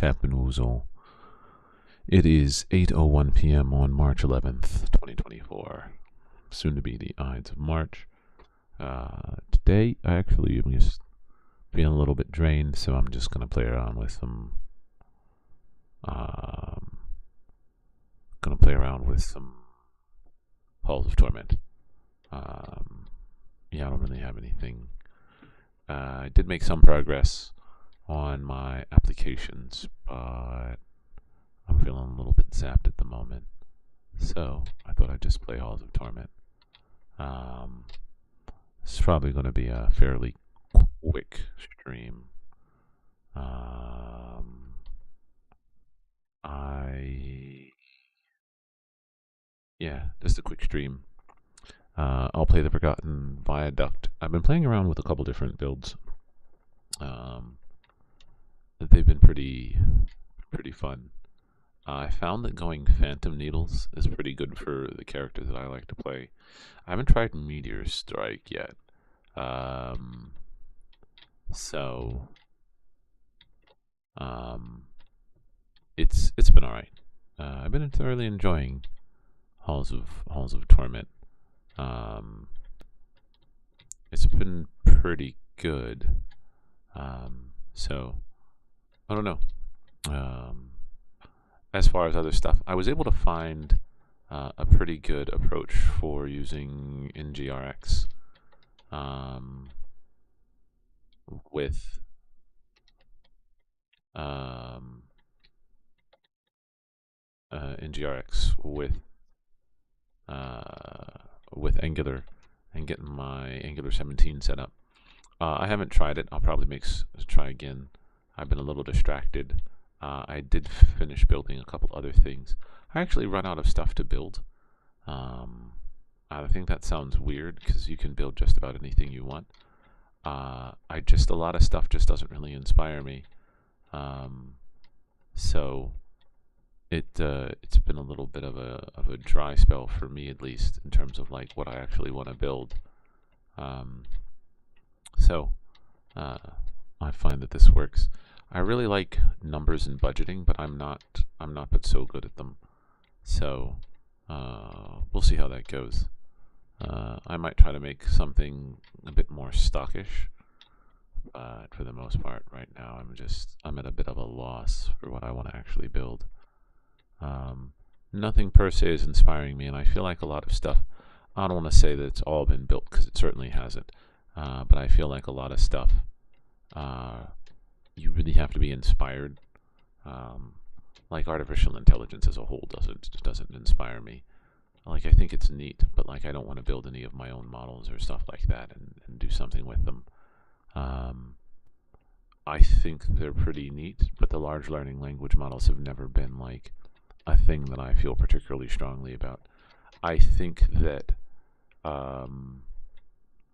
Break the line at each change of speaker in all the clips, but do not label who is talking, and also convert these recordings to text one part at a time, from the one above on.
CptWoozle. It is 8:01 p.m. on March 11th, 2024. Soon to be the Ides of March. Today, I actually am just feeling a little bit drained, so I'm just gonna play around with some. Halls of Torment. Yeah, I don't really have anything. I did make some progress on my applications, but I'm feeling a little bit zapped at the moment. So I thought I'd just play Halls of Torment. It's probably going to be a fairly quick stream. Just a quick stream. I'll play the Forgotten Viaduct. I've been playing around with a couple different builds. They've been pretty fun. I found that going Phantom Needles is pretty good for the character that I like to play. I haven't tried Meteor Strike yet. It's been alright. I've been thoroughly enjoying Halls of Torment. It's been pretty good. So I don't know. As far as other stuff, I was able to find a pretty good approach for using NGRX with Angular and getting my Angular 17 set up. I haven't tried it. I'll probably try again. I've been a little distracted. I did finish building a couple other things. I actually run out of stuff to build. I think that sounds weird because you can build just about anything you want. A lot of stuff just doesn't really inspire me. So it's been a little bit of a dry spell for me, at least in terms of like what I actually want to build. I find that this works. I really like numbers and budgeting, but I'm not but so good at them. So we'll see how that goes. I might try to make something a bit more stockish, but for the most part, right now I'm at a bit of a loss for what I want to actually build. Nothing per se is inspiring me, and I feel like a lot of stuff. I don't want to say that it's all been built because it certainly hasn't, but I feel like a lot of stuff. You really have to be inspired. Like artificial intelligence as a whole doesn't inspire me. Like I think it's neat, but like I don't want to build any of my own models or stuff like that and do something with them. I think they're pretty neat, but the large learning language models have never been like a thing that I feel particularly strongly about. I think that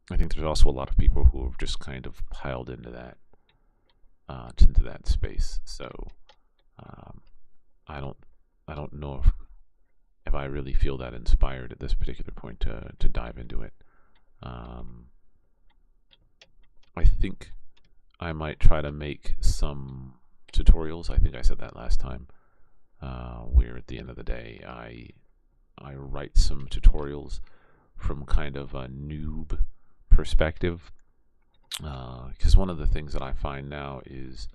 there's also a lot of people who have just kind of piled into that space. So I don't know if I really feel that inspired at this particular point to dive into it. I think I might try to make some tutorials. I think I said that last time. Where at the end of the day, I write some tutorials from kind of a noob perspective. Because one of the things that I find now is,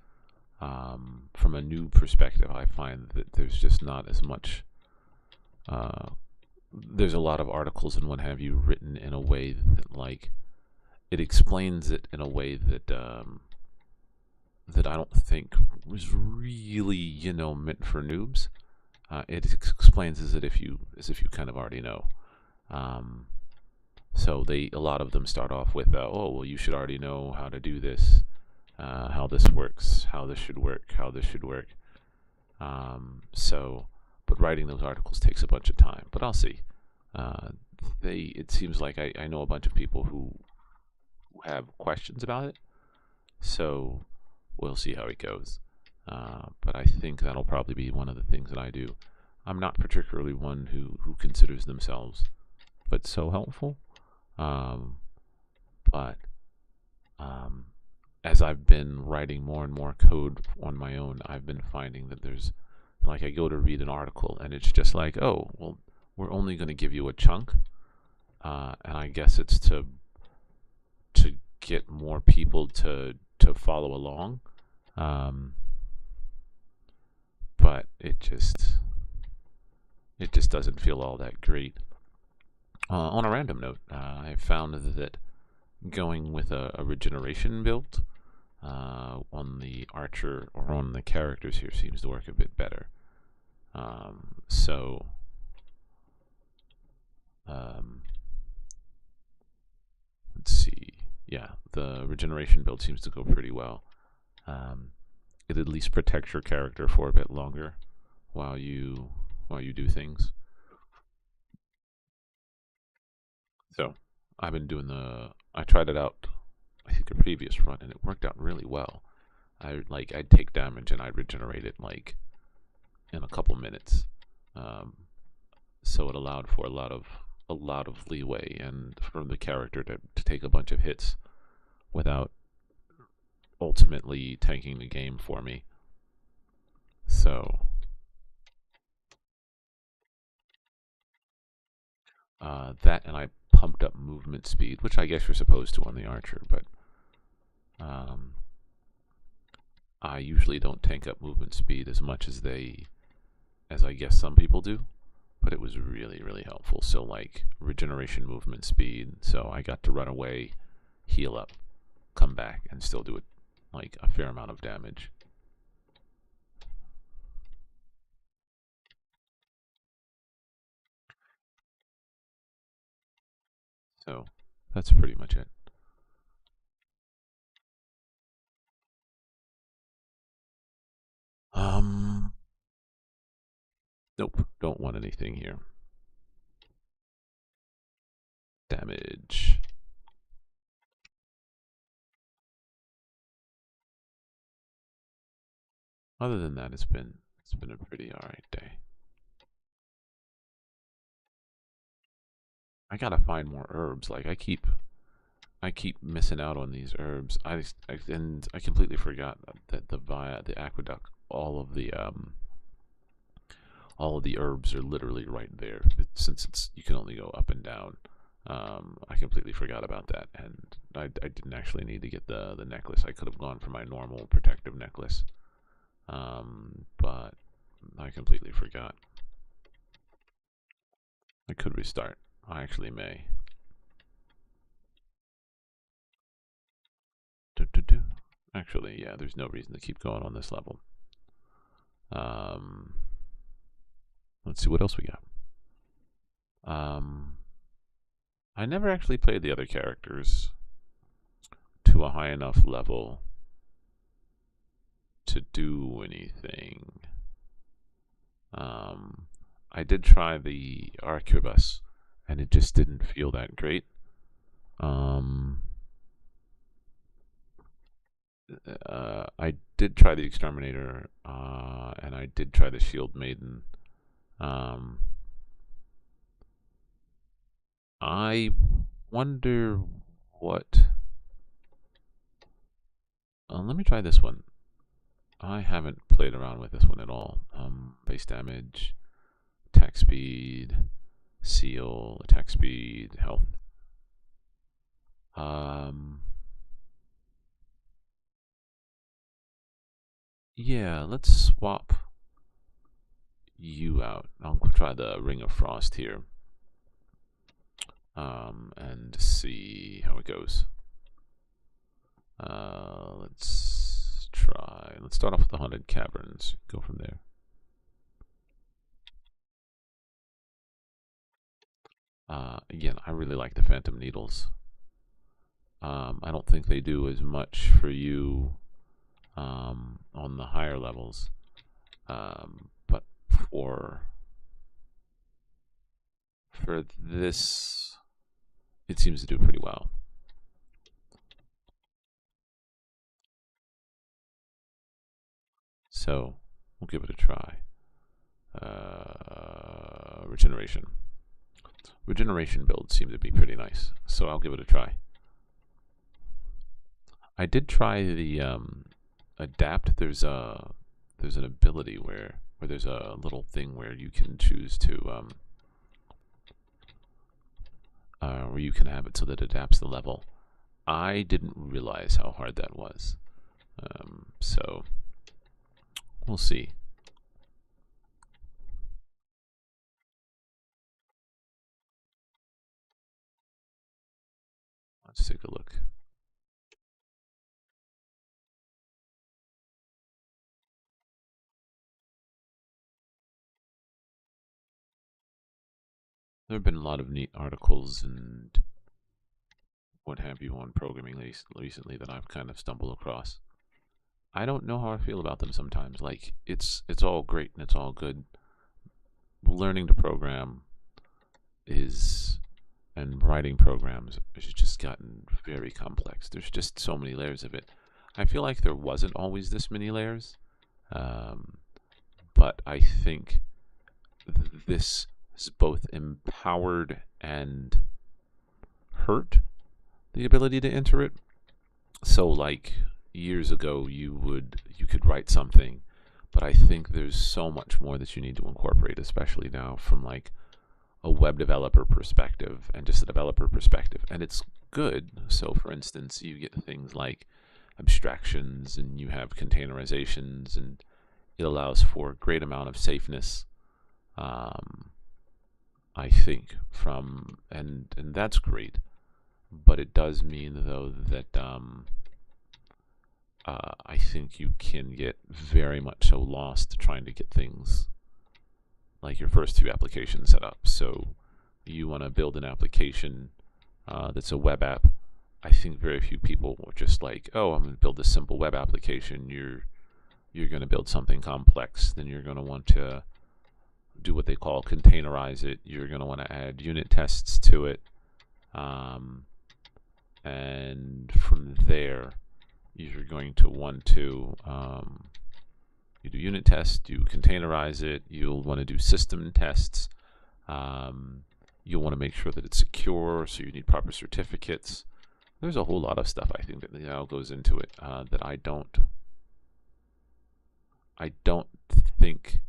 from a noob perspective, I find that there's just not as much. There's a lot of articles and what have you written in a way that like it explains it in a way that that I don't think was really meant for noobs. It explains as if you kind of already know. So a lot of them start off with, oh well, you should already know how to do this, how this works, how this should work, how this should work. But writing those articles takes a bunch of time. But I'll see. It seems like I know a bunch of people who have questions about it. So we'll see how it goes. But I think that'll probably be one of the things that I do. I'm not particularly one who considers themselves but so helpful. But as I've been writing more and more code on my own, I've been finding that there's, like, I go to read an article and it's just like, oh, well, we're only going to give you a chunk, and I guess it's to get more people to follow along, but it just doesn't feel all that great. On a random note, I found that going with a regeneration build on the archer or on the characters here seems to work a bit better. So let's see. Yeah, the regeneration build seems to go pretty well. It at least protects your character for a bit longer while you do things. So I've been doing I tried it out, I think, a previous run, and it worked out really well. I'd take damage and I'd regenerate it like in a couple minutes. So it allowed for a lot of leeway and for the character to take a bunch of hits without ultimately tanking the game for me. So that, and I pumped up movement speed, which I guess you're supposed to on the archer, but I usually don't tank up movement speed as much as I guess some people do, but it was really, really helpful. So like regeneration movement speed, so I got to run away, heal up, come back, and still do it like a fair amount of damage. So that's pretty much it. Nope, don't want anything here. Damage. Other than that, it's been a pretty alright day. I gotta find more herbs. Like I keep missing out on these herbs. I completely forgot that the aqueduct, all of the herbs are literally right there. Since you can only go up and down, I completely forgot about that, and I didn't actually need to get the necklace. I could have gone for my normal protective necklace, but I completely forgot. I could restart. I actually may. Actually, yeah, there's no reason to keep going on this level. Let's see what else we got. I never actually played the other characters to a high enough level to do anything. I did try the arquebus, and it just didn't feel that great. I did try the exterminator, and I did try the shield maiden. I wonder what. Let me try this one. I haven't played around with this one at all. Base damage, attack speed, seal, attack speed, health. Yeah, let's swap you out. I'll try the Ring of Frost here, and see how it goes. Let's try. Let's start off with the Haunted Caverns. Go from there. Again, I really like the Phantom Needles. I don't think they do as much for you on the higher levels, but for this, it seems to do pretty well. So we'll give it a try. Regeneration. Regeneration builds seem to be pretty nice, so I'll give it a try. I did try the adapt. There's an ability where there's a little thing where you can choose to where you can have it so that it adapts the level. I didn't realize how hard that was. So we'll see. Let's take a look. There have been a lot of neat articles and what have you on programming recently that I've kind of stumbled across. I don't know how I feel about them sometimes. Like it's all great and it's all good. Learning to program is and writing programs has just gotten very complex. There's just so many layers of it. I feel like there wasn't always this many layers, um, but I think this has both empowered and hurt the ability to enter it. So, like years ago, you could write something, but I think there's so much more that you need to incorporate, especially now from like a web developer perspective and just a developer perspective. And it's good. So, for instance, you get things like abstractions and you have containerizations, and it allows for a great amount of safeness. Um, I think and that's great, but it does mean though that I think you can get very much so lost trying to get things like your first two applications set up. So you want to build an application that's a web app. I think very few people are just like, oh, I'm going to build this simple web application. You're going to build something complex. Then you're going to want to do what they call containerize it. You're going to want to add unit tests to it. And from there, you're going to want to you do unit tests, you containerize it, you'll want to do system tests, you'll want to make sure that it's secure, so you need proper certificates. There's a whole lot of stuff I think that goes into it that I don't think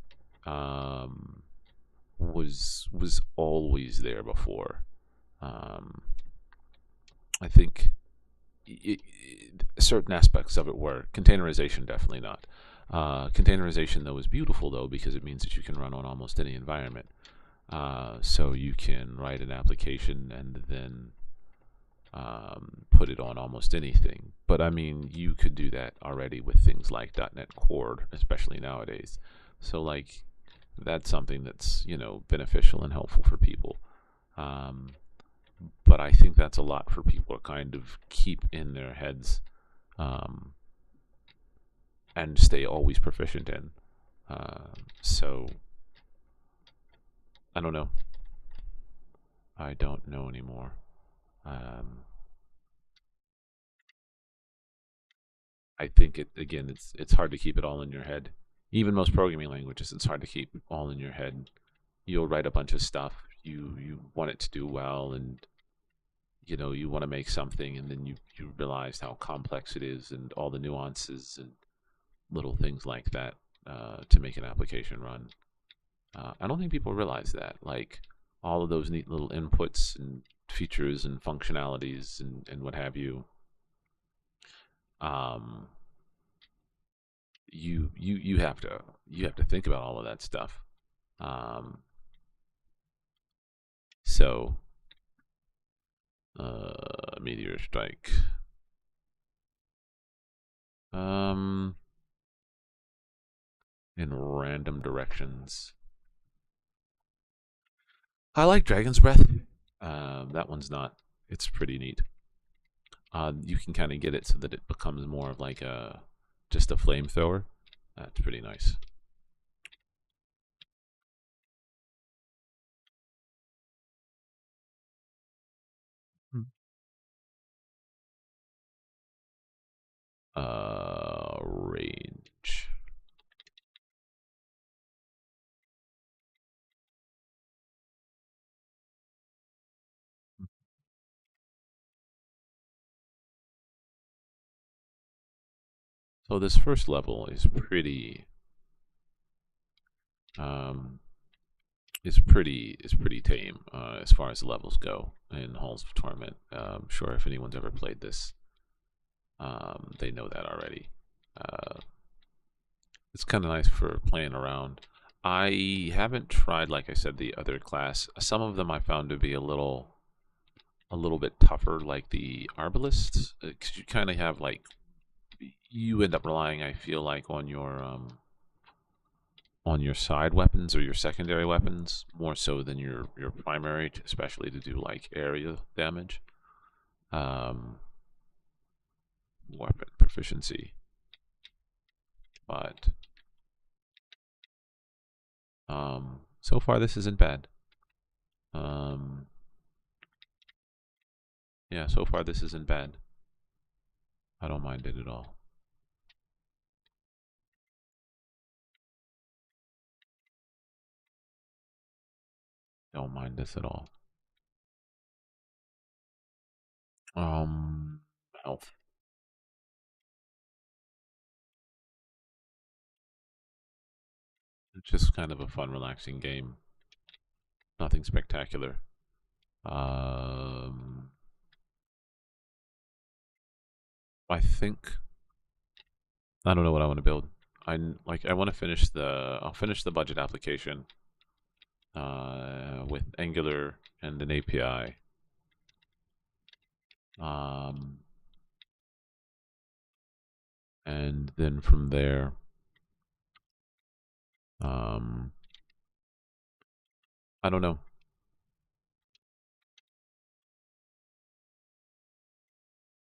was always there before. I think certain aspects of it were. Containerization, definitely not. Containerization, though, is beautiful, though, because it means that you can run on almost any environment. So you can write an application and then put it on almost anything. But I mean, you could do that already with things like .NET Core, especially nowadays. So like, that's something that's beneficial and helpful for people. Um, but I think that's a lot for people to kind of keep in their heads um, and stay always proficient in. So I don't know. I don't know anymore. Um, I think it again. It's hard to keep it all in your head. Even most programming languages, it's hard to keep all in your head. You'll write a bunch of stuff. You want it to do well, and you want to make something, and then you realize how complex it is, and all the nuances and little things like that to make an application run. I don't think people realize that. Like all of those neat little inputs and features and functionalities and what have you. Um, you have to think about all of that stuff. Um, so meteor strike. Um, in random directions. I like Dragon's Breath. That one's not. It's pretty neat. You can kind of get it so that it becomes more of like a just a flamethrower. That's pretty nice. Range. So this first level is pretty pretty tame as far as levels go in Halls of Torment. I'm sure if anyone's ever played this, they know that already. It's kind of nice for playing around. I haven't tried, like I said, the other class. Some of them I found to be a little bit tougher, like the Arbalists, because you kind of have like you end up relying, I feel like, on your side weapons or your secondary weapons more so than your primary, especially to do like area damage. Weapon proficiency, but so far this isn't bad. Yeah, so far this isn't bad. I don't mind it at all. Don't mind this at all. Health. It's just kind of a fun, relaxing game. Nothing spectacular. I think I don't know what I want to build. I want to finish I'll finish the budget application with Angular and an API. And then from there, I don't know.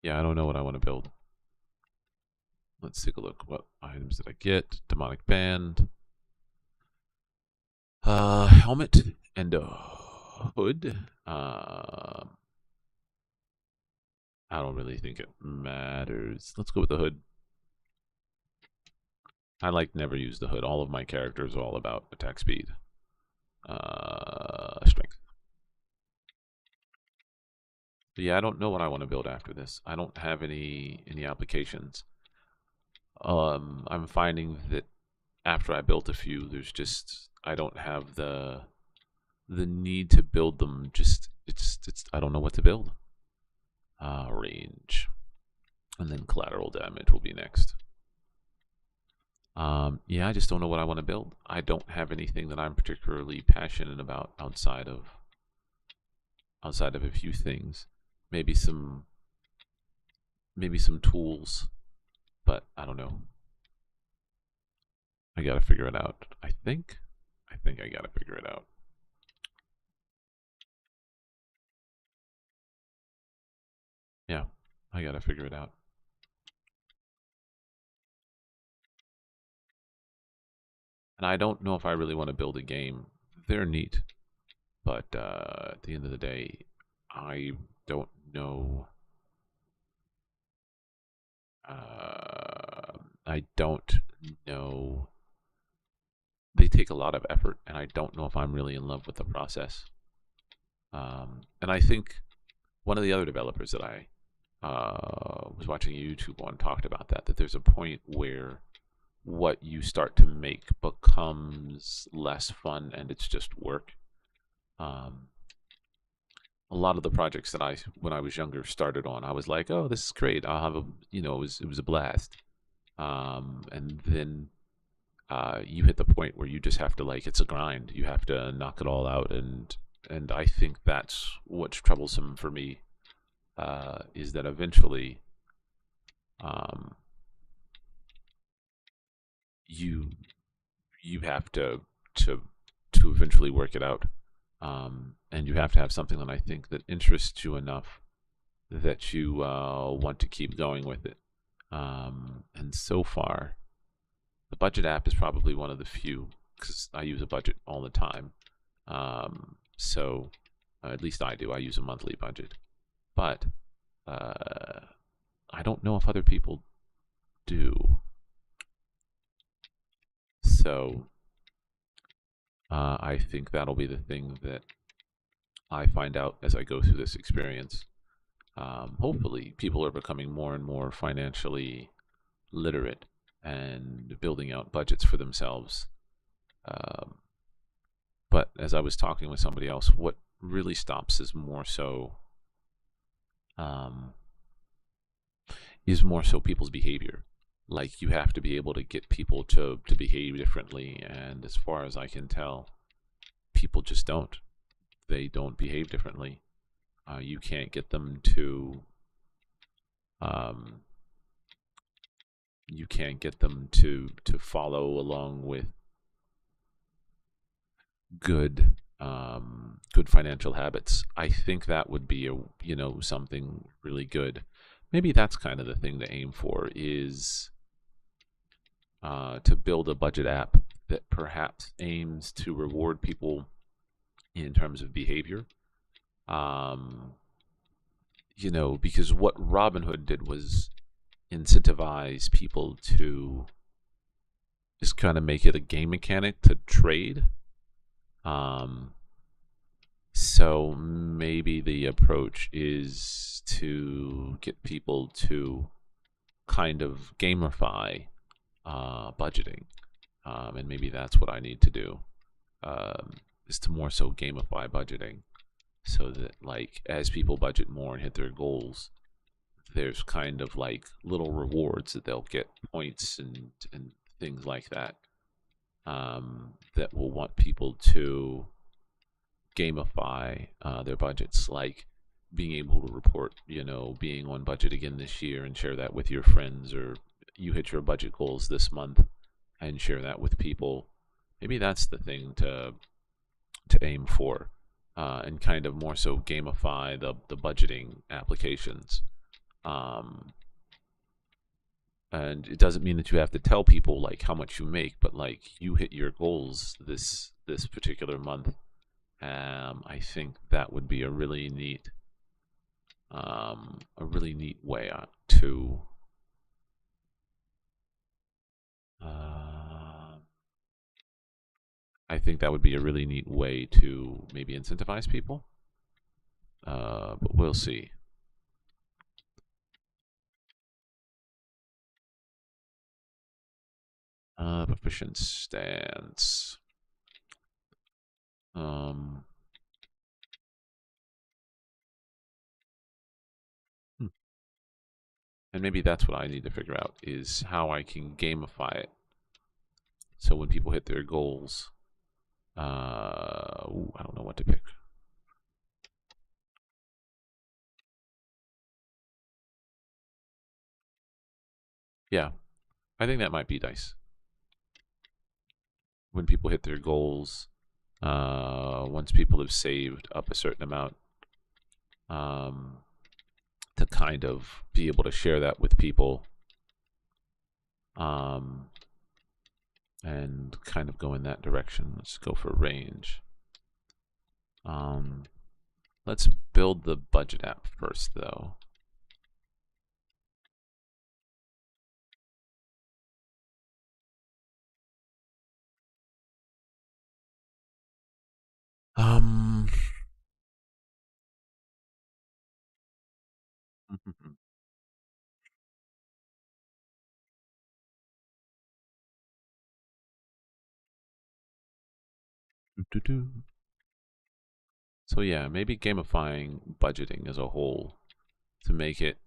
Yeah, I don't know what I want to build. Let's take a look. What items did I get? Demonic Band, helmet, and a hood. I don't really think it matters. Let's go with the hood. I never use the hood. All of my characters are all about attack speed. Strength. But yeah, I don't know what I want to build after this. I don't have any applications. I'm finding that after I built a few, there's just I don't have the need to build them. Just it's I don't know what to build. Range, and then collateral damage will be next. Yeah, I just don't know what I want to build. I don't have anything that I'm particularly passionate about outside of a few things. Maybe some tools, but I don't know. I gotta figure it out. I think I gotta figure it out. Yeah, I gotta figure it out. And I don't know if I really want to build a game. They're neat, but at the end of the day, I don't know. I don't know. They take a lot of effort, and I don't know if I'm really in love with the process. And I think one of the other developers that I was watching a YouTube on talked about that there's a point where what you start to make becomes less fun and it's just work. A lot of the projects that when I was younger, started on, I was like, oh, this is great. I'll have it was a blast. And then you hit the point where you just have to it's a grind. You have to knock it all out, and I think that's what's troublesome for me. Is that eventually, you have to eventually work it out, and you have to have something that I think that interests you enough that you want to keep going with it. And so far, the budget app is probably one of the few, because I use a budget all the time. So at least I do. I use a monthly budget, but I don't know if other people do. So I think that'll be the thing that I find out as I go through this experience. Hopefully, people are becoming more and more financially literate and building out budgets for themselves. Um, but as I was talking with somebody else, what really stops um, is more so people's behavior. Like you have to be able to get people to behave differently, and as far as I can tell, people just don't. They don't behave differently. You can't get them to um, follow along with good financial habits. I think that would be something really good. Maybe that's kind of the thing to aim for is to build a budget app that perhaps aims to reward people in terms of behavior. Um, because what Robinhood did was incentivize people to just kind of make it a game mechanic to trade. Um, so maybe the approach is to get people to kind of gamify budgeting, and maybe that's what I need to do. Is to more so gamify budgeting, so that like as people budget more and hit their goals, there's kind of like little rewards that they'll get, points and things like that, that will want people to gamify their budgets, like being able to report, being on budget again this year and share that with your friends, or you hit your budget goals this month and share that with people. Maybe that's the thing to aim for, and kind of more so gamify the budgeting applications. Um, and it doesn't mean that you have to tell people like how much you make, but like you hit your goals this particular month. I think that would be a really neat way to uh, I think that would be a really neat way to maybe incentivize people. But we'll see. Proficient stance. Um, hmm. And maybe that's what I need to figure out is how I can gamify it. So when people hit their goals, I don't know what to pick. Yeah, I think that might be dice. When people hit their goals, once people have saved up a certain amount, um, to kind of be able to share that with people, um, and kind of go in that direction. Let's go for range. Um, let's build the budget app first, though. Um, so yeah, maybe gamifying budgeting as a whole to make it,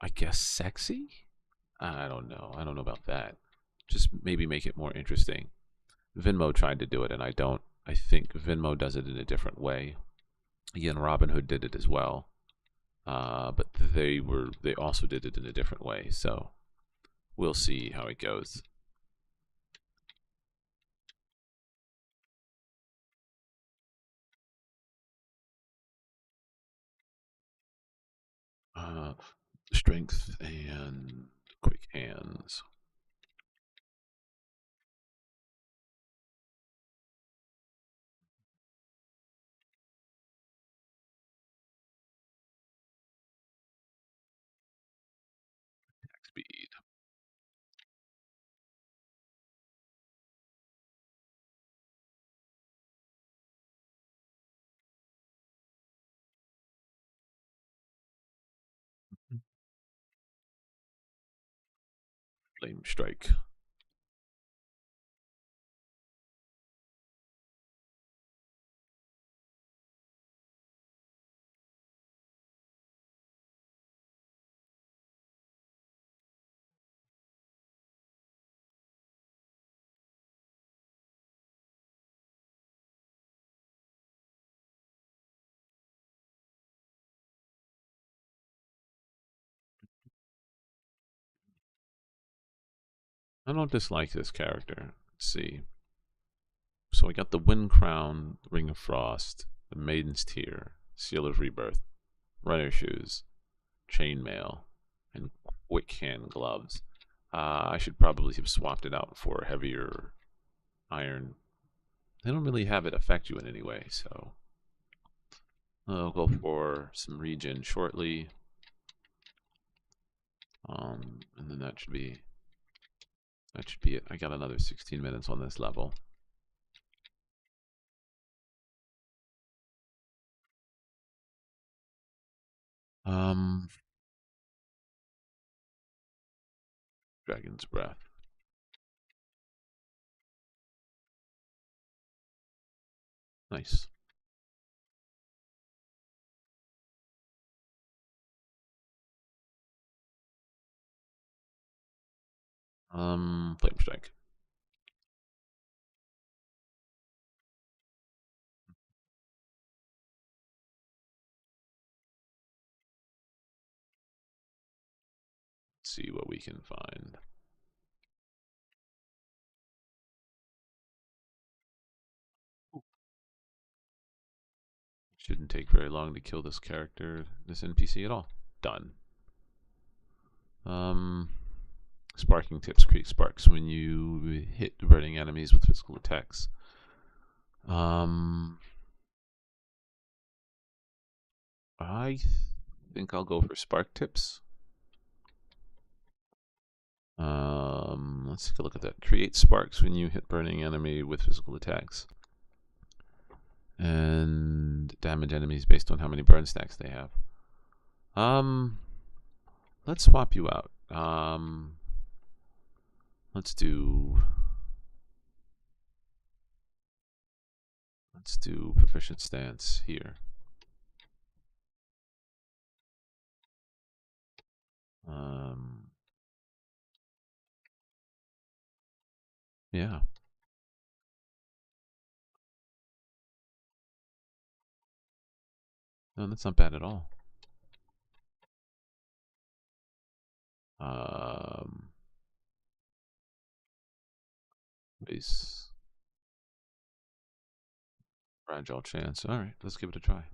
I guess, sexy. I don't know. I don't know about that. Just maybe make it more interesting. Venmo tried to do it, and I think Venmo does it in a different way. Again, Robinhood did it as well, but they also did it in a different way. So we'll see how it goes. Uh, Strength and quick hands. Speed. Flame strike. I don't dislike this character. Let's see. So we got the Wind Crown, Ring of Frost, the Maiden's Tear, Seal of Rebirth, Runner Shoes, Chainmail, and Quick Hand Gloves. I should probably have swapped it out for heavier iron. They don't really have it affect you in any way, so I'll go for some regen shortly. And then that should be it. I got another 16 minutes on this level. Dragon's Breath. Nice. Flame Strike. Let's see what we can find. Shouldn't take very long to kill this character, this NPC at all. Done. Sparking tips create sparks when you hit burning enemies with physical attacks. I think I'll go for spark tips. Let's take a look at that. Create sparks when you hit burning enemy with physical attacks. And damage enemies based on how many burn stacks they have. Let's swap you out. Let's do proficient stance here. Yeah. No, that's not bad at all. Base. Fragile chance. Alright, let's give it a try.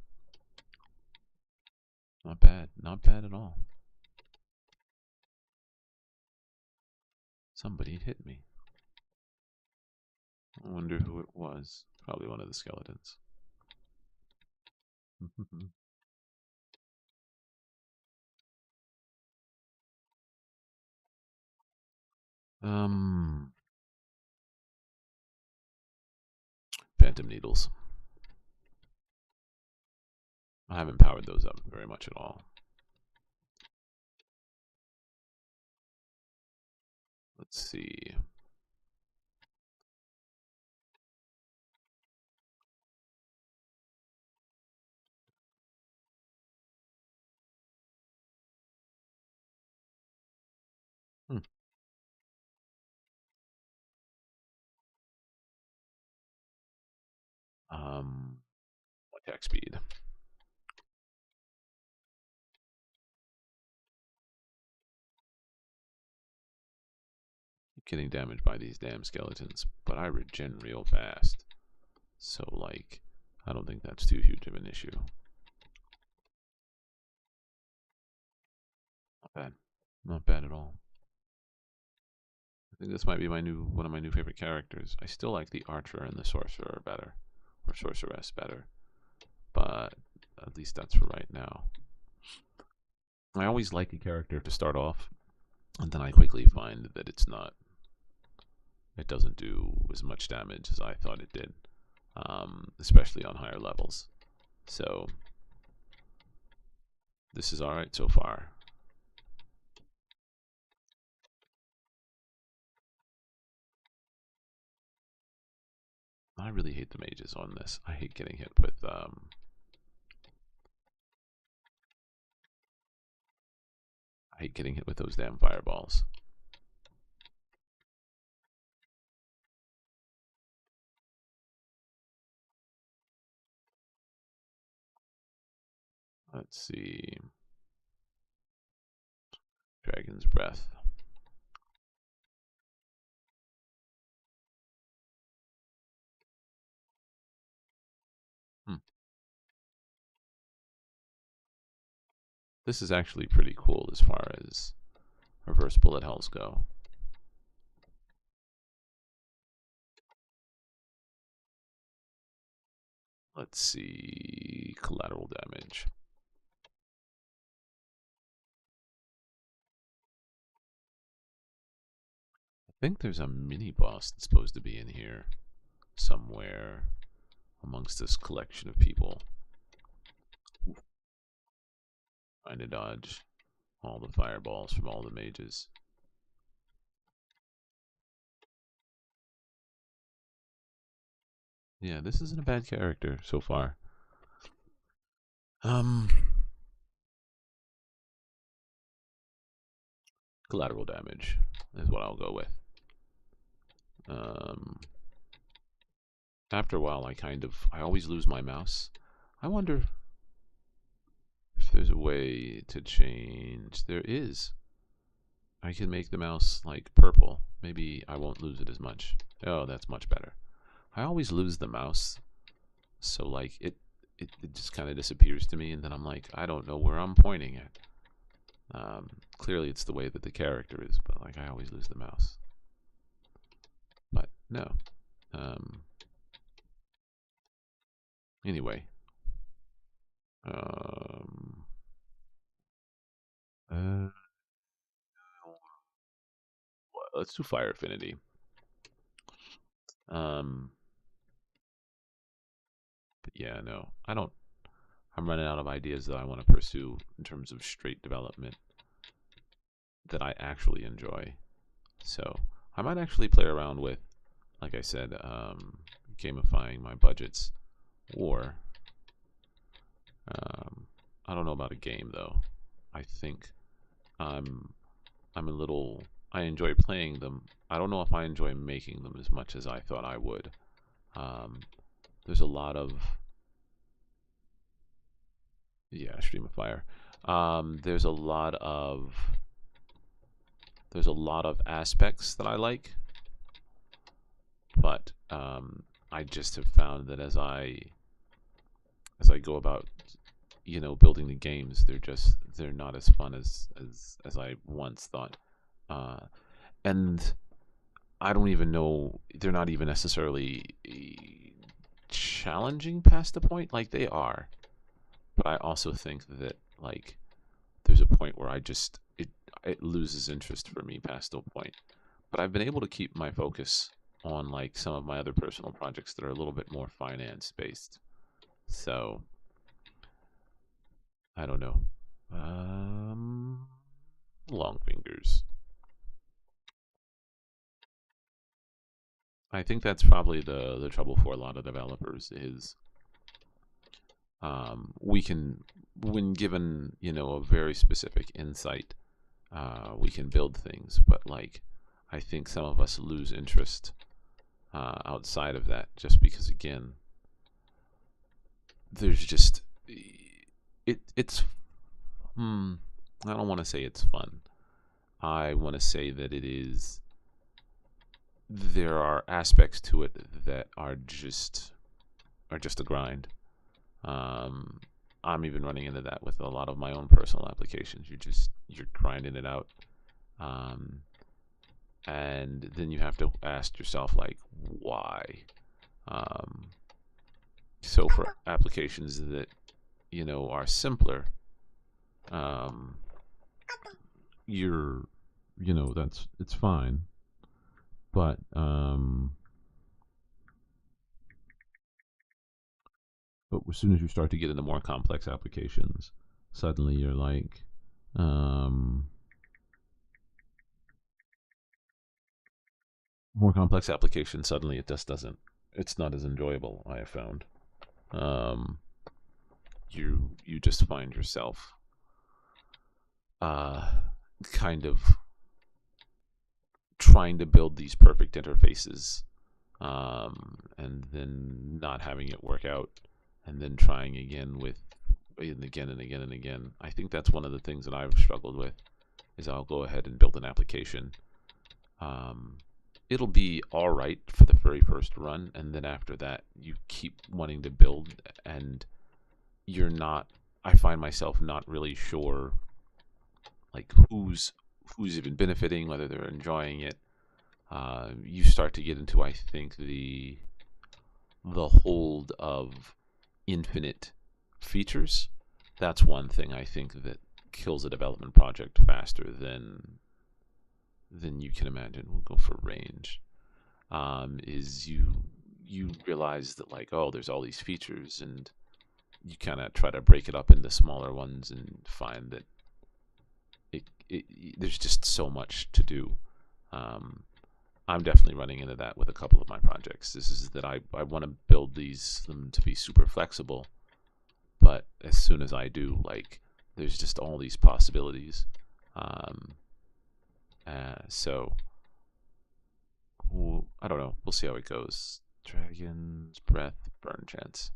Not bad. Not bad at all. Somebody hit me. I wonder who it was. Probably one of the skeletons. Phantom needles. I haven't powered those up very much at all. Let's see. Attack speed. Getting damaged by these damn skeletons, but I regen real fast. So, like, I don't think that's too huge of an issue. Not bad. Not bad at all. I think this might be one of my new favorite characters. I still like the archer and the sorcerer better, or sorceress better, but at least that's for right now. I always like a character to start off, and then I quickly find that it doesn't do as much damage as I thought it did, especially on higher levels. So this is alright so far. I really hate the mages on this. I hate getting hit with I hate getting hit with those damn fireballs. Let's see. Dragon's Breath. This is actually pretty cool as far as reverse bullet hells go. Let's see. Collateral damage. I think there's a mini boss that's supposed to be in here somewhere amongst this collection of people. Trying to dodge all the fireballs from all the mages. Yeah, this isn't a bad character so far. Collateral damage is what I'll go with. After a while, I always lose my mouse. I wonder if there's a way to change. There is. I can make the mouse like purple. Maybe I won't lose it as much. Oh, that's much better. I always lose the mouse, so like it just kind of disappears to me, and then I'm like, I don't know where I'm pointing at. Clearly it's the way that the character is, but like I always lose the mouse. But no. Anyway. Let's do Fire Affinity. But yeah, no, I don't. I'm running out of ideas that I want to pursue in terms of straight development that I actually enjoy. So I might actually play around with, like I said, gamifying my budgets, or I don't know about a game though. I think I'm a little. I enjoy playing them. I don't know if I enjoy making them as much as I thought I would. There's a lot of Stream of Fire. There's a lot of aspects that I like, but I just have found that as I go about, building the games, they're not as fun as I once thought, and I don't even know, they're not even necessarily challenging past the point. Like, they are, but I also think that like there's a point where it loses interest for me past a point. But I've been able to keep my focus on like some of my other personal projects that are a little bit more finance based. So I don't know. Long fingers. I think that's probably the trouble for a lot of developers is we can, when given a very specific insight, we can build things, but like I think some of us lose interest outside of that, just because again there's just it's I don't want to say it's fun. I want to say that there are aspects to it that are just a grind. I'm even running into that with a lot of my own personal applications. You're grinding it out, and then you have to ask yourself like, why? So for applications that are simpler, it's fine, but as soon as you start to get into more complex applications, suddenly you're like, more complex applications, suddenly it just doesn't, it's not as enjoyable, I have found. You just find yourself kind of trying to build these perfect interfaces, and then not having it work out, and then trying again and again and again and again. I think that's one of the things that I've struggled with, is I'll go ahead and build an application. It'll be all right for the very first run, and then after that you keep wanting to build, and I find myself not really sure like who's even benefiting, whether they're enjoying it. You start to get into, I think, the hold of infinite features. That's one thing I think that kills a development project faster than you can imagine. We'll go for range. Is you realize that, like, oh, there's all these features, and you kind of try to break it up into smaller ones and find that there's just so much to do. I'm definitely running into that with a couple of my projects. This is that I want to build them to be super flexible, but as soon as I do, like, there's just all these possibilities. So I don't know. We'll see how it goes. Dragon's Breath, burn chance.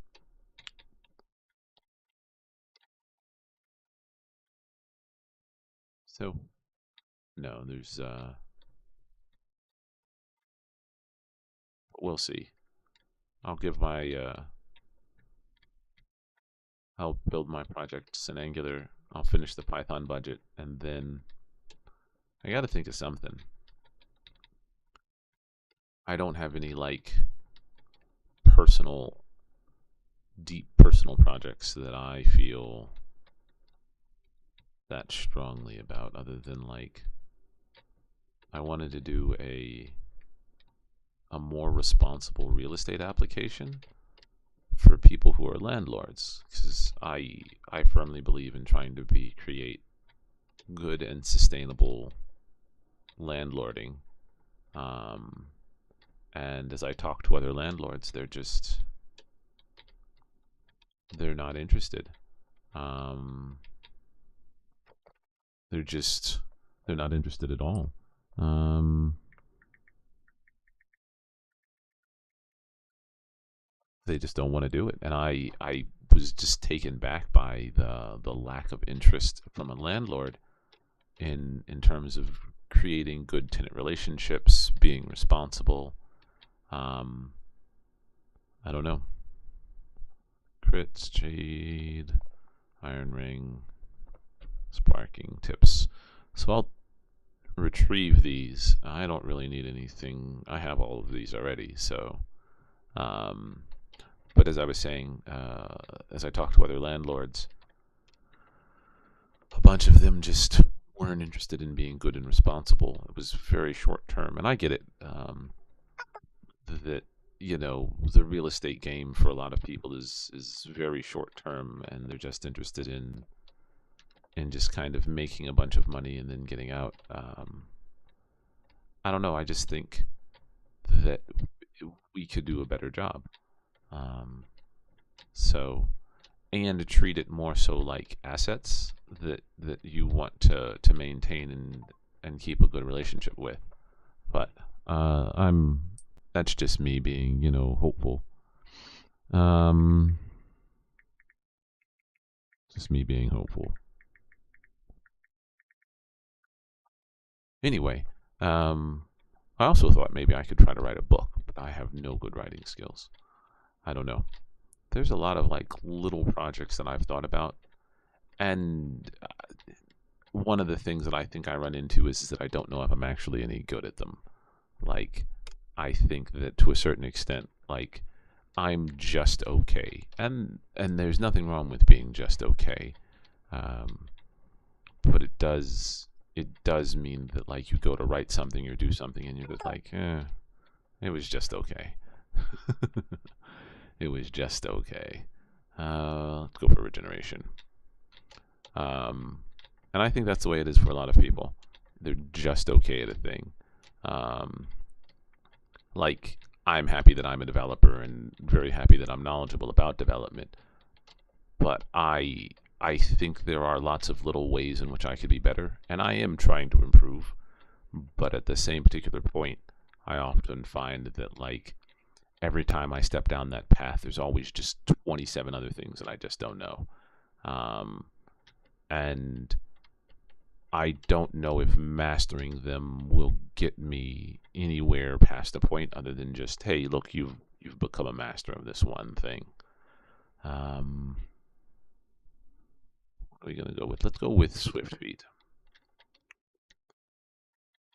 So no, there's we'll see. I'll give my I'll build my projects in Angular. I'll finish the Python budget, and then I got to think of something. I don't have any like deep personal projects that I feel that strongly about, other than, like, I wanted to do a more responsible real estate application for people who are landlords, because I firmly believe in trying to create good and sustainable landlording. And as I talk to other landlords, they're not interested. They're not interested at all. They just don't want to do it, and I was just taken back by the lack of interest from a landlord in terms of creating good tenant relationships, being responsible. I don't know. Crits, Jade, Iron Ring, Sparking, Tips. So I'll retrieve these. I don't really need anything. I have all of these already, so but as I was saying, as I talked to other landlords, a bunch of them just weren't interested in being good and responsible. It was very short term, and I get it. That, you know, the real estate game for a lot of people is very short term, and they're just interested in just kind of making a bunch of money and then getting out. I don't know. I just think that we could do a better job. So, and treat it more so like assets that you want to maintain and keep a good relationship with. But that's just me being, hopeful. Just me being hopeful. Anyway, I also thought maybe I could try to write a book, but I have no good writing skills. I don't know. There's a lot of like little projects that I've thought about, and one of the things that I think I run into is that I don't know if I'm actually any good at them. Like, I think that to a certain extent, like, I'm just okay, and there's nothing wrong with being just okay, but it does mean that, like, you go to write something or do something and you're just like, it was just okay. It was just okay. Let's go for regeneration. And I think that's the way it is for a lot of people. They're just okay at a thing. Like, I'm happy that I'm a developer and very happy that I'm knowledgeable about development. But I think there are lots of little ways in which I could be better, and I am trying to improve. But at the same particular point, I often find that like every time I step down that path, there's always just 27 other things that I just don't know. And I don't know if mastering them will get me anywhere past a point other than just, hey, look, you've become a master of this one thing. What are we gonna go with? Let's go with Swift Feet.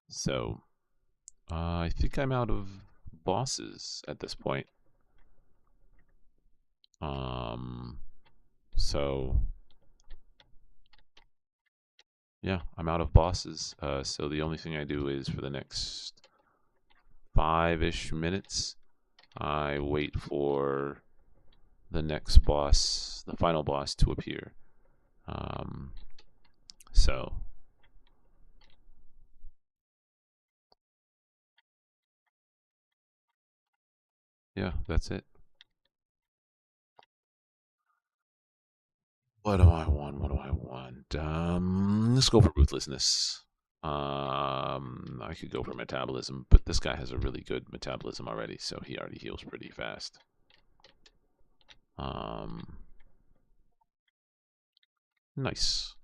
So I think I'm out of bosses at this point. So yeah, I'm out of bosses. So the only thing I do is for the next 5-ish minutes, I wait for the next boss, the final boss, to appear. So yeah, that's it. What do I want? What do I want? Let's go for ruthlessness. I could go for metabolism, but this guy has a really good metabolism already, so he already heals pretty fast. Nice.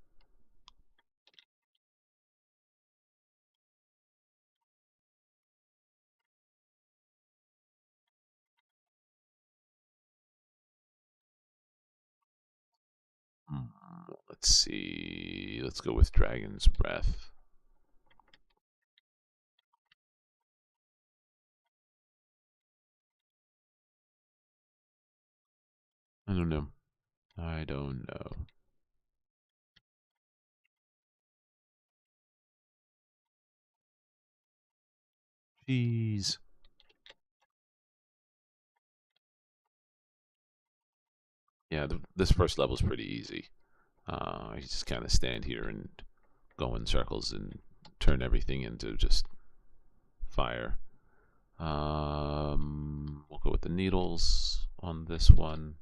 Let's see. Let's go with Dragon's Breath. I don't know. I don't know. Jeez. Yeah, this first level is pretty easy. I just kind of stand here and go in circles and turn everything into just fire. We'll go with the needles on this one.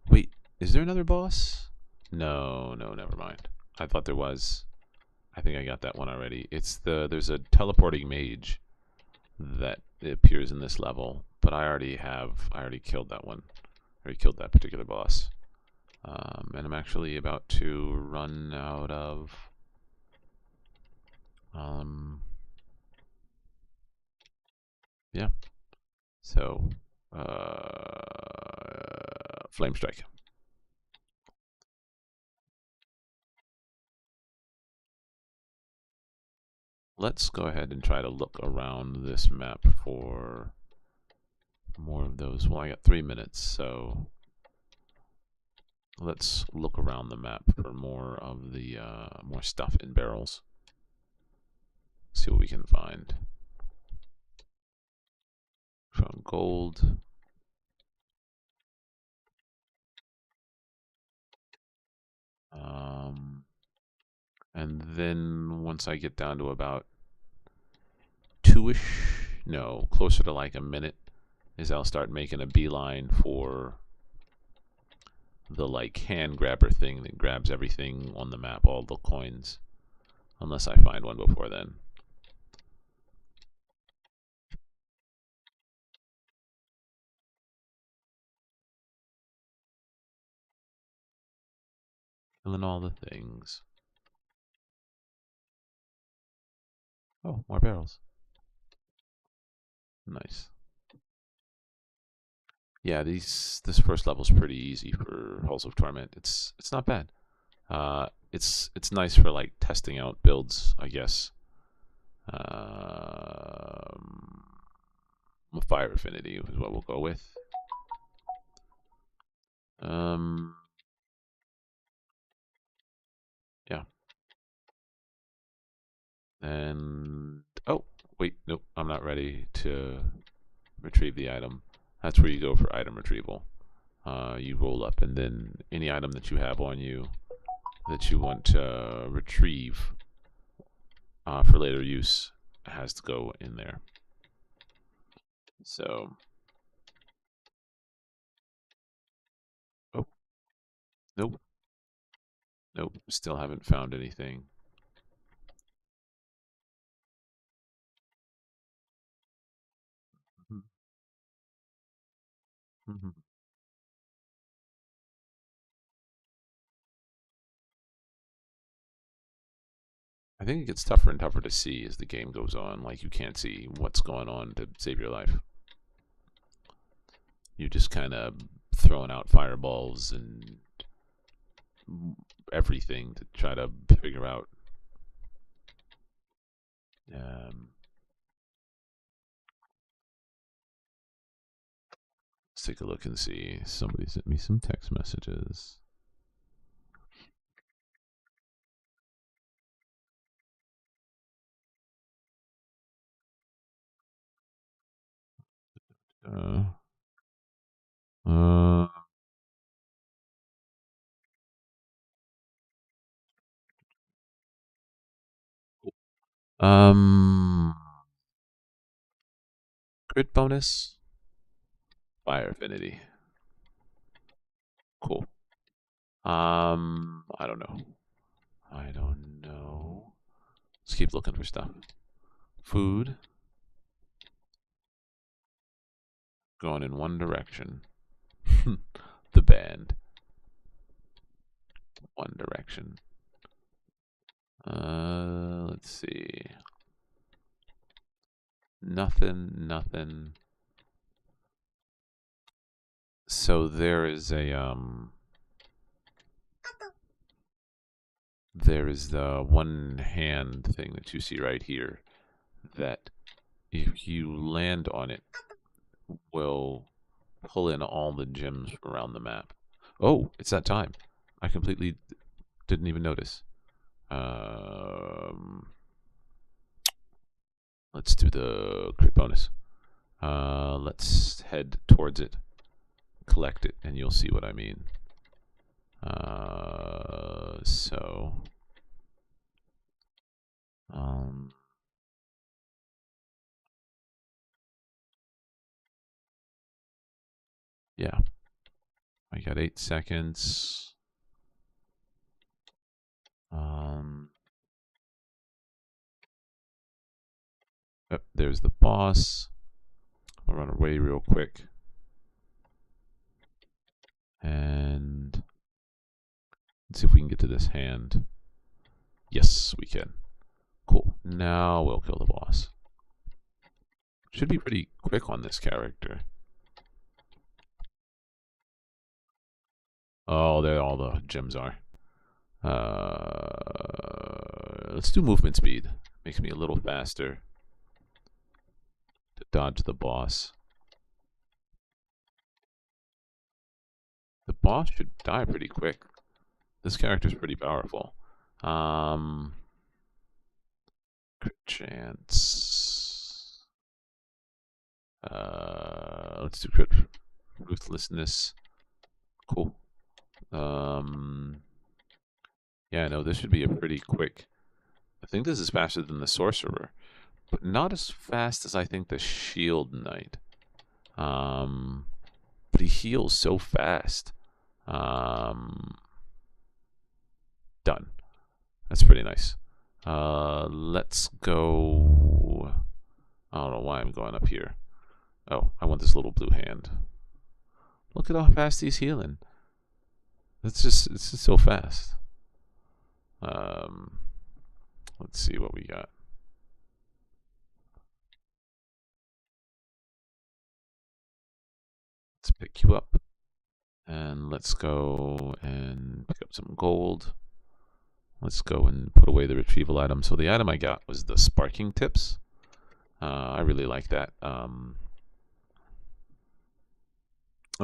Wait, is there another boss? No, never mind. I thought there was. I think I got that one already. There's a teleporting mage that appears in this level, but I already killed that one. I already killed that particular boss. And I'm actually about to run out of yeah. So Flame Strike. Let's go ahead and try to look around this map for more of those. Well, I got 3 minutes, so let's look around the map for more of the more stuff in barrels. See what we can find. Found gold. And then once I get down to about 2-ish, no, closer to like a minute, is I'll start making a beeline for the like hand grabber thing that grabs everything on the map, all the coins, unless I find one before then. Killing all the things. Oh, more barrels. Nice. Yeah, this first level's pretty easy for Halls of Torment. It's not bad. It's nice for like testing out builds, I guess. Fire Affinity is what we'll go with. Yeah. And oh, wait, nope, I'm not ready to retrieve the item. That's where you go for item retrieval. You roll up, and then any item that you have on you that you want to retrieve for later use has to go in there. So, oh, nope, nope, still haven't found anything. I think it gets tougher and tougher to see as the game goes on. Like, you can't see what's going on to save your life. You're just kind of throwing out fireballs and everything to try to figure out. Let's take a look and see. Somebody sent me some text messages. Uh, uh, um, crit bonus, fire affinity. Cool. I don't know. I don't know. Let's keep looking for stuff. Food. Going in one direction. The band. One direction. Let's see. Nothing. So there is there is the one hand thing that you see right here that if you land on it will pull in all the gems around the map. Oh, it's that time. I completely didn't even notice. Let's do the crit bonus. Let's head towards it, collect it, and you'll see what I mean. So, yeah, I got 8 seconds. Oh, there's the boss. I'll run away real quick. And let's see if we can get to this hand. Yes, we can. Cool. Now we'll kill the boss. Should be pretty quick on this character. Oh, there all the gems are. Let's do movement speed. Makes me a little faster to dodge the boss. The boss should die pretty quick. This character's pretty powerful. Crit chance. Let's do crit ruthlessness. Cool. Yeah, no, this should be a pretty quick. I think this is faster than the sorcerer, but not as fast as I think the shield knight. But he heals so fast. Done. That's pretty nice. Let's go. I don't know why I'm going up here. Oh, I want this little blue hand. Look at how fast he's healing. It's just so fast. Let's see what we got. Let's pick you up. And let's go and pick up some gold. Let's go and put away the retrieval item. So the item I got was the sparking tips. I really like that. At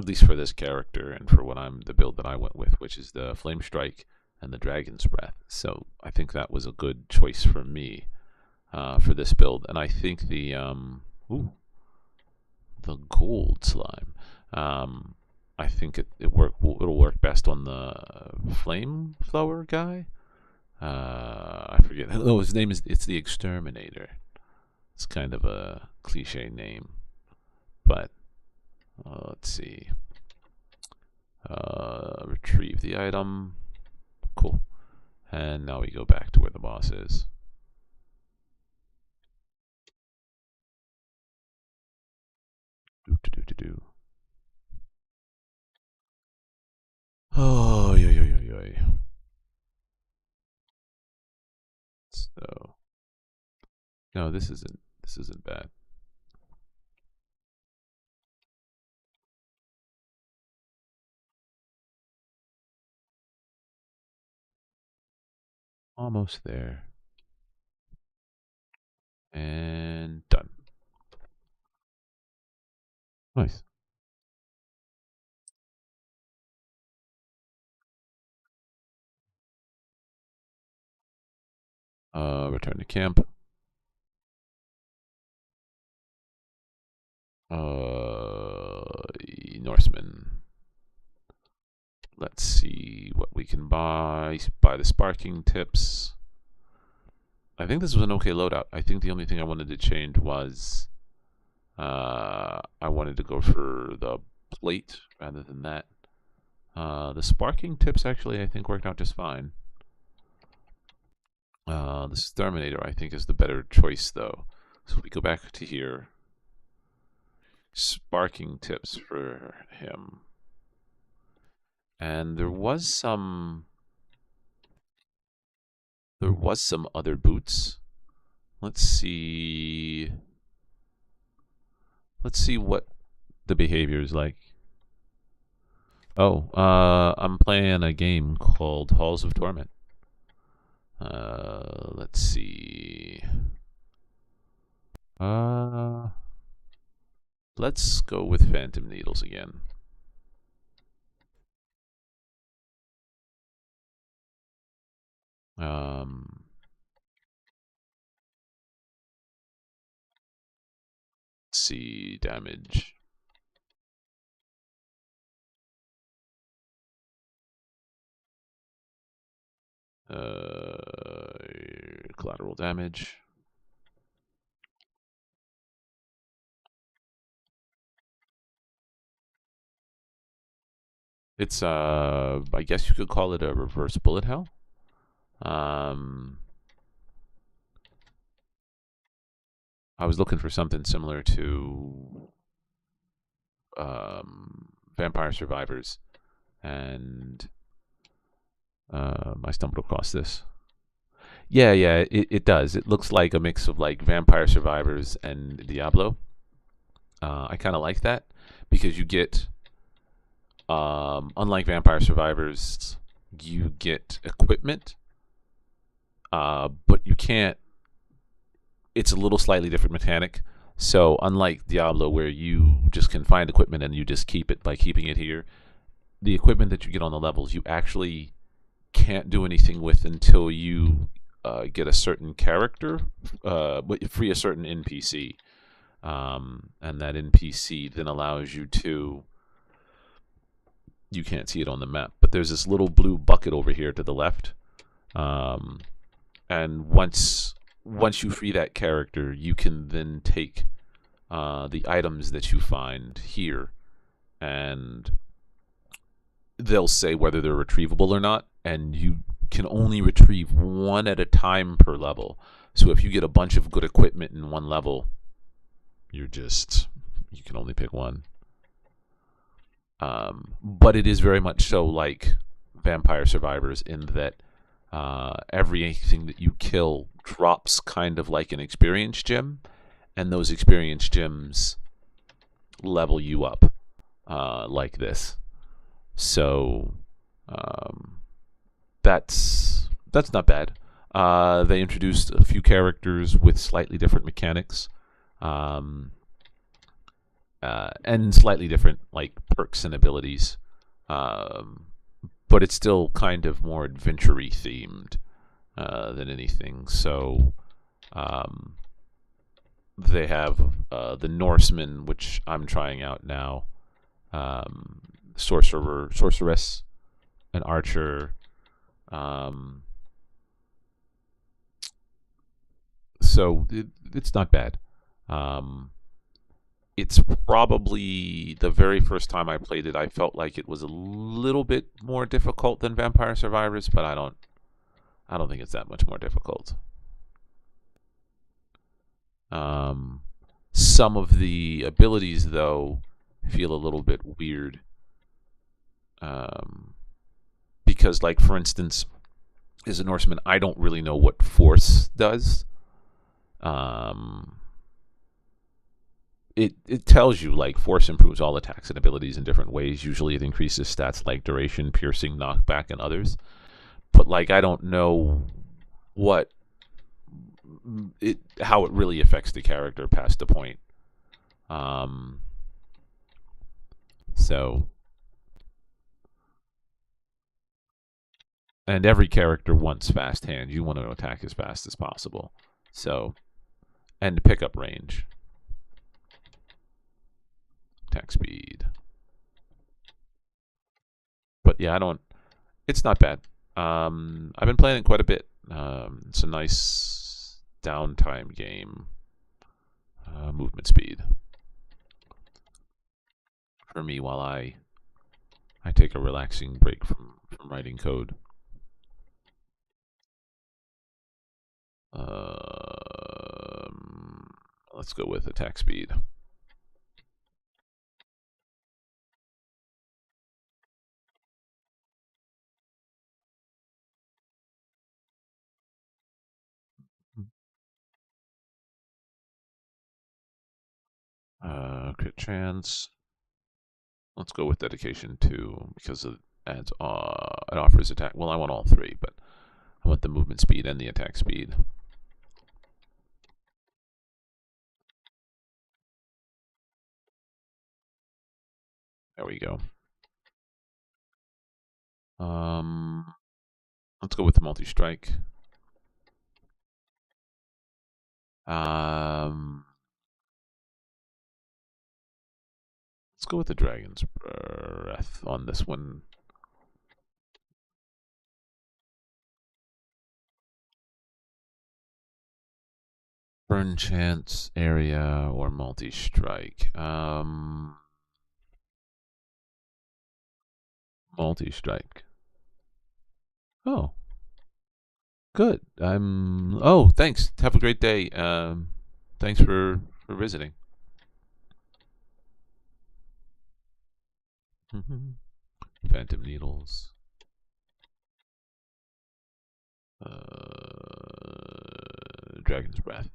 least for this character and for what the build that I went with, which is the Flame Strike and the Dragon's Breath. So I think that was a good choice for me for this build. And I think the gold slime. I think it'll work best on the flame flower guy. I forget. Oh, it's the Exterminator. It's kind of a cliche name, but let's see. Retrieve the item. Cool. And now we go back to where the boss is. Do. Oh, yo, yo, yo, yo. So, no, this isn't bad. Almost there. And done. Nice. Return to camp. Norseman. Let's see what we can buy. Buy the sparking tips. I think this was an okay loadout. I think the only thing I wanted to change was I wanted to go for the plate rather than that. The sparking tips actually I think worked out just fine. The Exterminator I think is the better choice though. So we go back to here. Sparking tips for him. And there was some other boots. Let's see what the behavior is like. Oh, I'm playing a game called Halls of Torment. Let's see. Let's go with Phantom Needles again. Let's see damage. Collateral damage. It's I guess you could call it a reverse bullet hell. I was looking for something similar to Vampire Survivors, and I stumbled across this. Yeah, it does. It looks like a mix of like Vampire Survivors and Diablo. I kind of like that because you get, unlike Vampire Survivors, you get equipment, but you can't. It's a little slightly different mechanic. So unlike Diablo, where you just can find equipment and you just keep it by keeping it here, the equipment that you get on the levels, you actually can't do anything with until you get a certain character, free a certain NPC, and that NPC then allows you to. You can't see it on the map, but there's this little blue bucket over here to the left, and once you free that character, you can then take the items that you find here, and they'll say whether they're retrievable or not, and you can only retrieve one at a time per level. So if you get a bunch of good equipment in one level, you can only pick one. But it is very much so like Vampire Survivors in that everything that you kill drops kind of like an experience gem, and those experience gems level you up like this. So that's not bad. They introduced a few characters with slightly different mechanics, and slightly different like perks and abilities. But it's still kind of more adventure-y themed than anything. So they have the Norseman, which I'm trying out now. Sorceress, an archer. So it's not bad. it's probably the very first time I played it, I felt like it was a little bit more difficult than Vampire Survivors, but I don't think it's that much more difficult. Some of the abilities, though, feel a little bit weird. Because, like, for instance, as a Norseman, I don't really know what force does. It tells you, like, force improves all attacks and abilities in different ways. Usually it increases stats like duration, piercing, knockback, and others. But, like, I don't know what how it really affects the character past the point. So, and every character wants fast hand. You want to attack as fast as possible. So, and the pickup range, attack speed. But yeah, I don't. It's not bad. I've been playing it quite a bit. It's a nice downtime game. Movement speed for me while I take a relaxing break from writing code. Let's go with attack speed. Crit chance. Let's go with dedication 2 because it adds it offers attack. Well, I want all three, but I want the movement speed and the attack speed. There we go. Let's go with the multi-strike. Let's go with the dragon's breath on this one. Burn chance, area, or multi-strike. Multi-strike. Oh, good. Oh, thanks. Have a great day. Thanks for visiting. Phantom needles. Dragon's breath.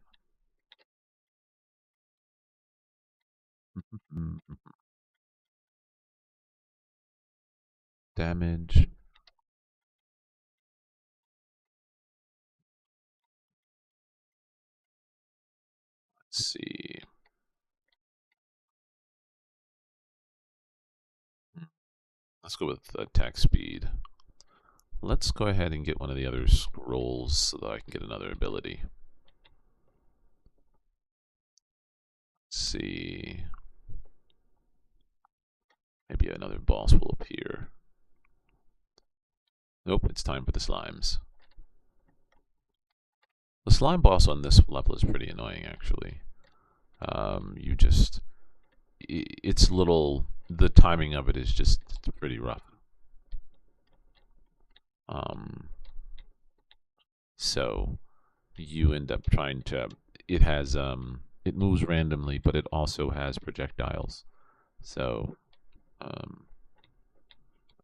Damage. Let's see. Let's go with attack speed. Let's go ahead and get one of the other scrolls so that I can get another ability. Let's see. Maybe another boss will appear. Nope, it's time for the slimes. The slime boss on this level is pretty annoying, actually. You just... It's little... The timing of it is just pretty rough. So you end up trying to... It has... It moves randomly, but it also has projectiles. So...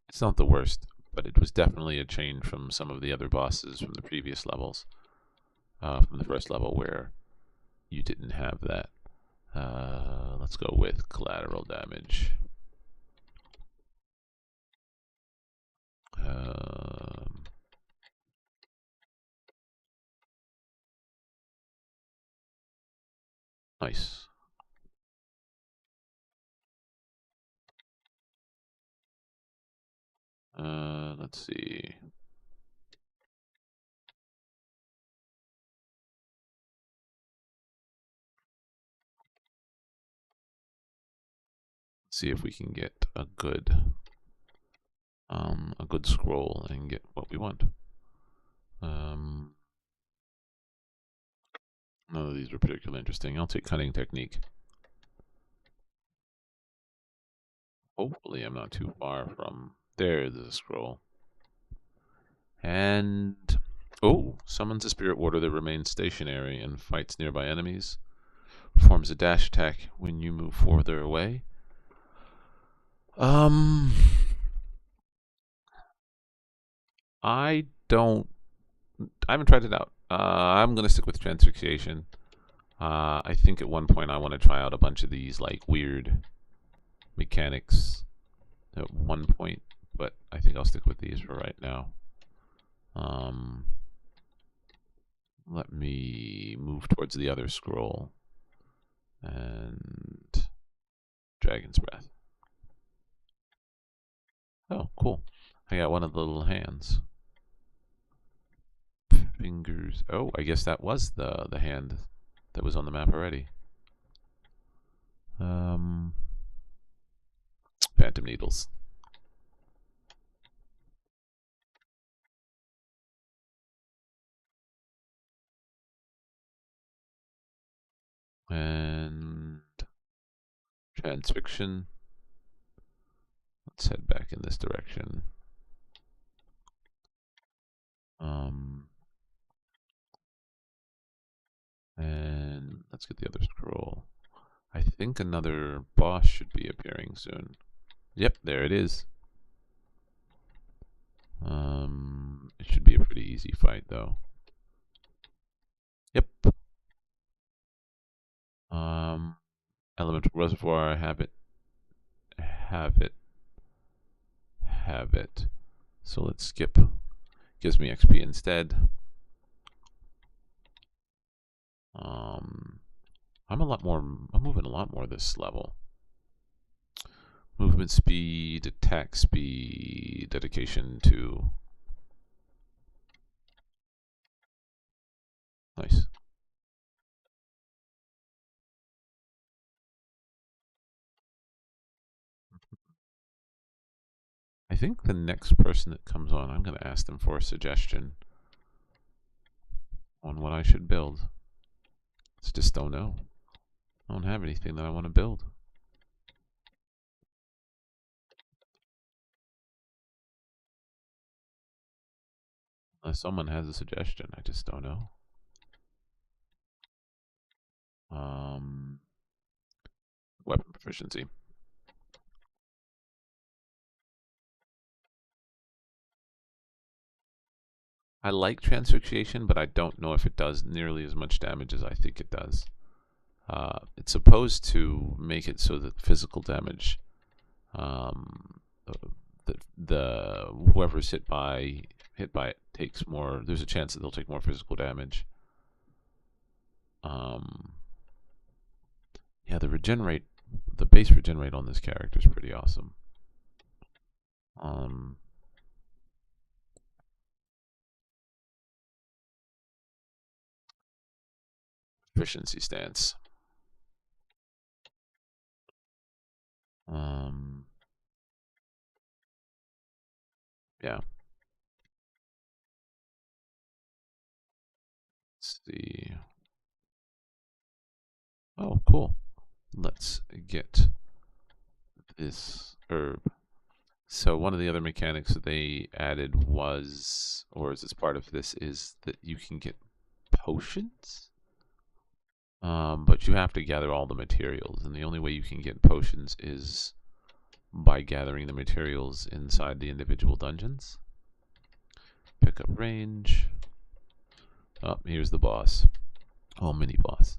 it's not the worst, but it was definitely a change from some of the other bosses from the previous levels. From the first level where you didn't have that. Let's go with collateral damage. Nice. Let's see. Let's see if we can get a good scroll and get what we want. None of these are particularly interesting. I'll take cutting technique. Hopefully I'm not too far from... There's a scroll. And... Oh! Summons a spirit warder that remains stationary and fights nearby enemies. Performs a dash attack when you move further away. I haven't tried it out. I'm gonna stick with transfixation. I think at one point I want to try out a bunch of these like weird mechanics at one point, but I think I'll stick with these for right now. Let me move towards the other scroll and Dragon's Breath. Oh, cool. I got one of the little hands. Fingers. Oh, I guess that was the hand that was on the map already. Phantom Needles. And transfixion. Let's head back in this direction. And let's get the other scroll. I think another boss should be appearing soon. Yep, there it is. It should be a pretty easy fight though. Yep. Elemental Reservoir, have it. So let's skip. Gives me XP instead. I'm moving a lot more this level. Movement speed, attack speed, dedication 2. Nice. I think the next person that comes on, I'm going to ask them for a suggestion on what I should build. I just don't know. I don't have anything that I want to build. Unless someone has a suggestion, I just don't know. Weapon proficiency. I like transfixation, but I don't know if it does nearly as much damage as I think it does. It's supposed to make it so that physical damage, whoever's hit by it takes more. There's a chance that they'll take more physical damage. Yeah, the base regenerate on this character is pretty awesome. Efficiency stance. Yeah. Let's see. Oh, cool. Let's get this herb. So one of the other mechanics that they added was, or is this part of this, is that you can get potions? But you have to gather all the materials, and the only way you can get potions is by gathering the materials inside the individual dungeons. Pick up range. Oh, here's the boss. Oh, mini boss.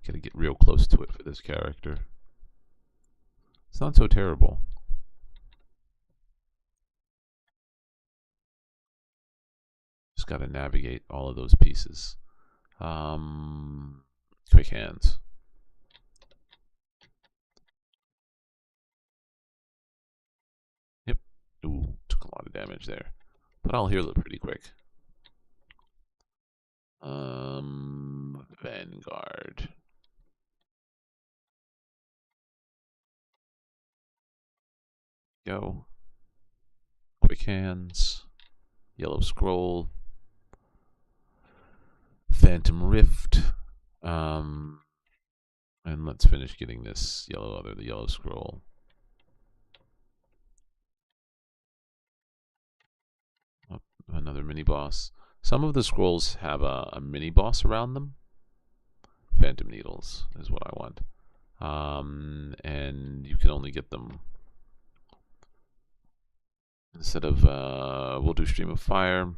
Gotta get real close to it for this character. It's not so terrible. Just gotta navigate all of those pieces. Quick hands. Yep. Ooh, took a lot of damage there. But I'll heal it pretty quick. Vanguard. Go. Quick hands. Yellow scroll. Phantom Rift. And let's finish getting this the yellow scroll. Another mini boss. Some of the scrolls have a mini boss around them. Phantom needles is what I want. And you can only get them instead of we'll do Stream of Fire.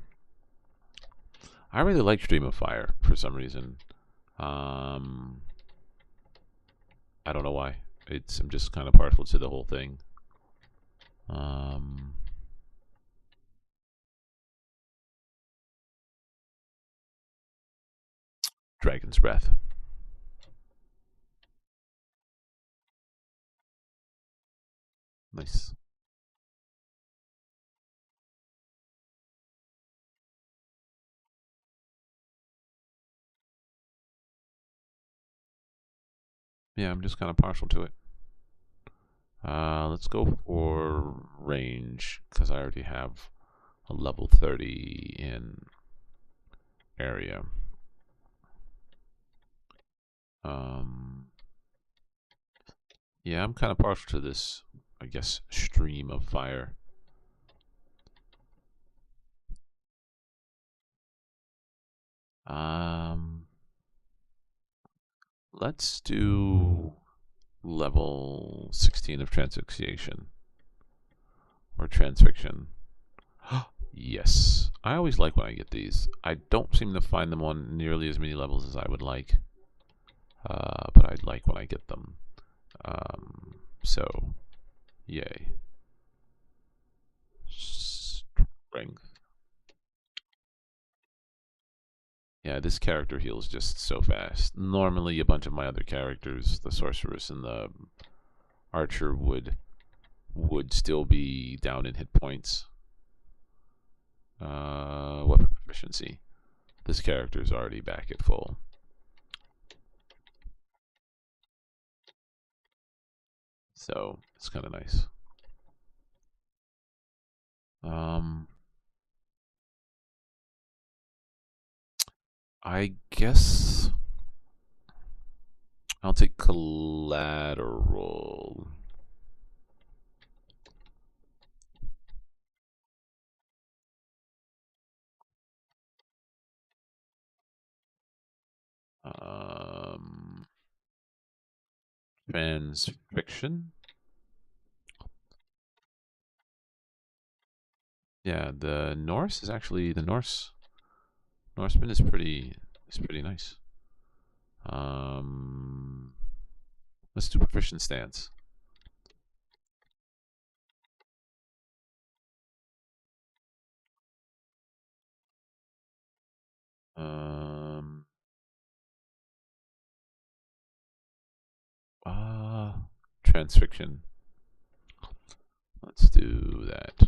I really like Stream of Fire for some reason. I don't know why. I'm just kind of partial to the whole thing. Dragon's Breath. Nice. Yeah, I'm just kind of partial to it. Let's go for range, because I already have a level 30 in area. Yeah, I'm kind of partial to this, I guess, Stream of Fire. Let's do level 16 of Transfixiation. Or Transfixion. Yes. I always like when I get these. I don't seem to find them on nearly as many levels as I would like. But I like when I get them. So, yay. Strength. Yeah, this character heals just so fast. Normally, a bunch of my other characters, the Sorceress and the Archer, would still be down in hit points. Weapon proficiency. This character is already back at full. So, it's kind of nice. I guess I'll take Collateral. Transfixion. Yeah, the Norse is actually Norseman is pretty nice. Let's do proficient stance. Transfixion. Let's do that.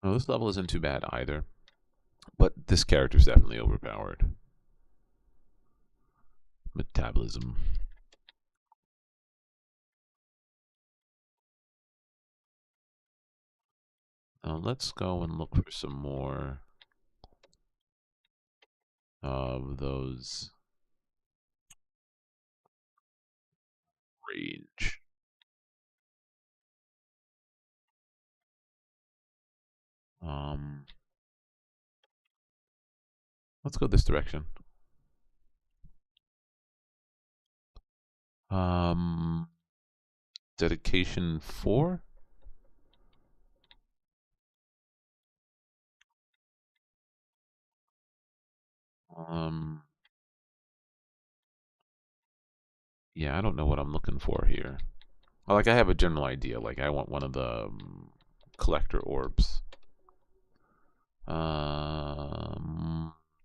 Well, this level isn't too bad either, but this character's definitely overpowered. Metabolism. Now let's go and look for some more of those range. Let's go this direction. Dedication 4. Yeah, I don't know what I'm looking for here. Well, like, I have a general idea. Like, I want one of the collector orbs.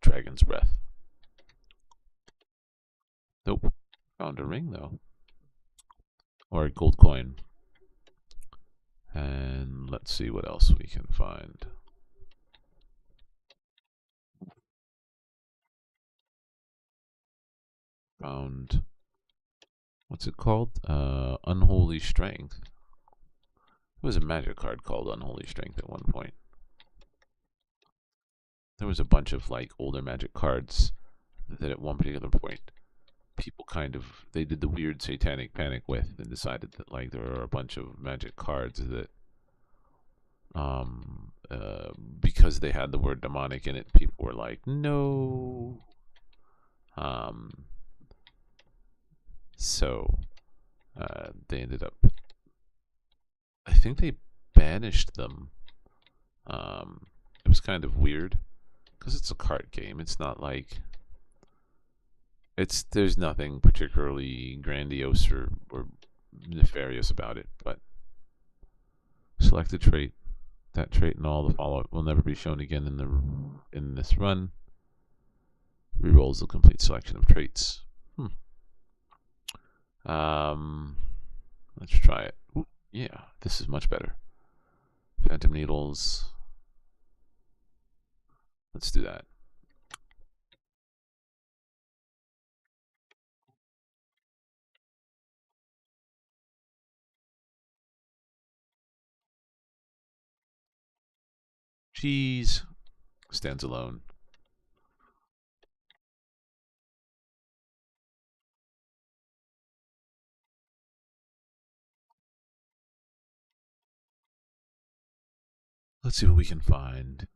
Dragon's Breath. Nope. Found a ring, though. Or a gold coin. And let's see what else we can find. Found... What's it called? Unholy Strength. There was a magic card called Unholy Strength at one point. There was a bunch of, like, older magic cards that at one particular point people they did the weird satanic panic with and decided that like there are a bunch of magic cards that because they had the word demonic in it, people were like, no. Um, so they ended up, I think they banished them. It was kind of weird because it's a card game. It's not like there's nothing particularly grandiose or nefarious about it, but select a trait. That trait and all the follow-up will never be shown again in this run. Rerolls the complete selection of traits. Let's try it. Ooh, yeah, this is much better. Phantom Needles. Let's do that. Cheese stands alone. Let's see what we can find.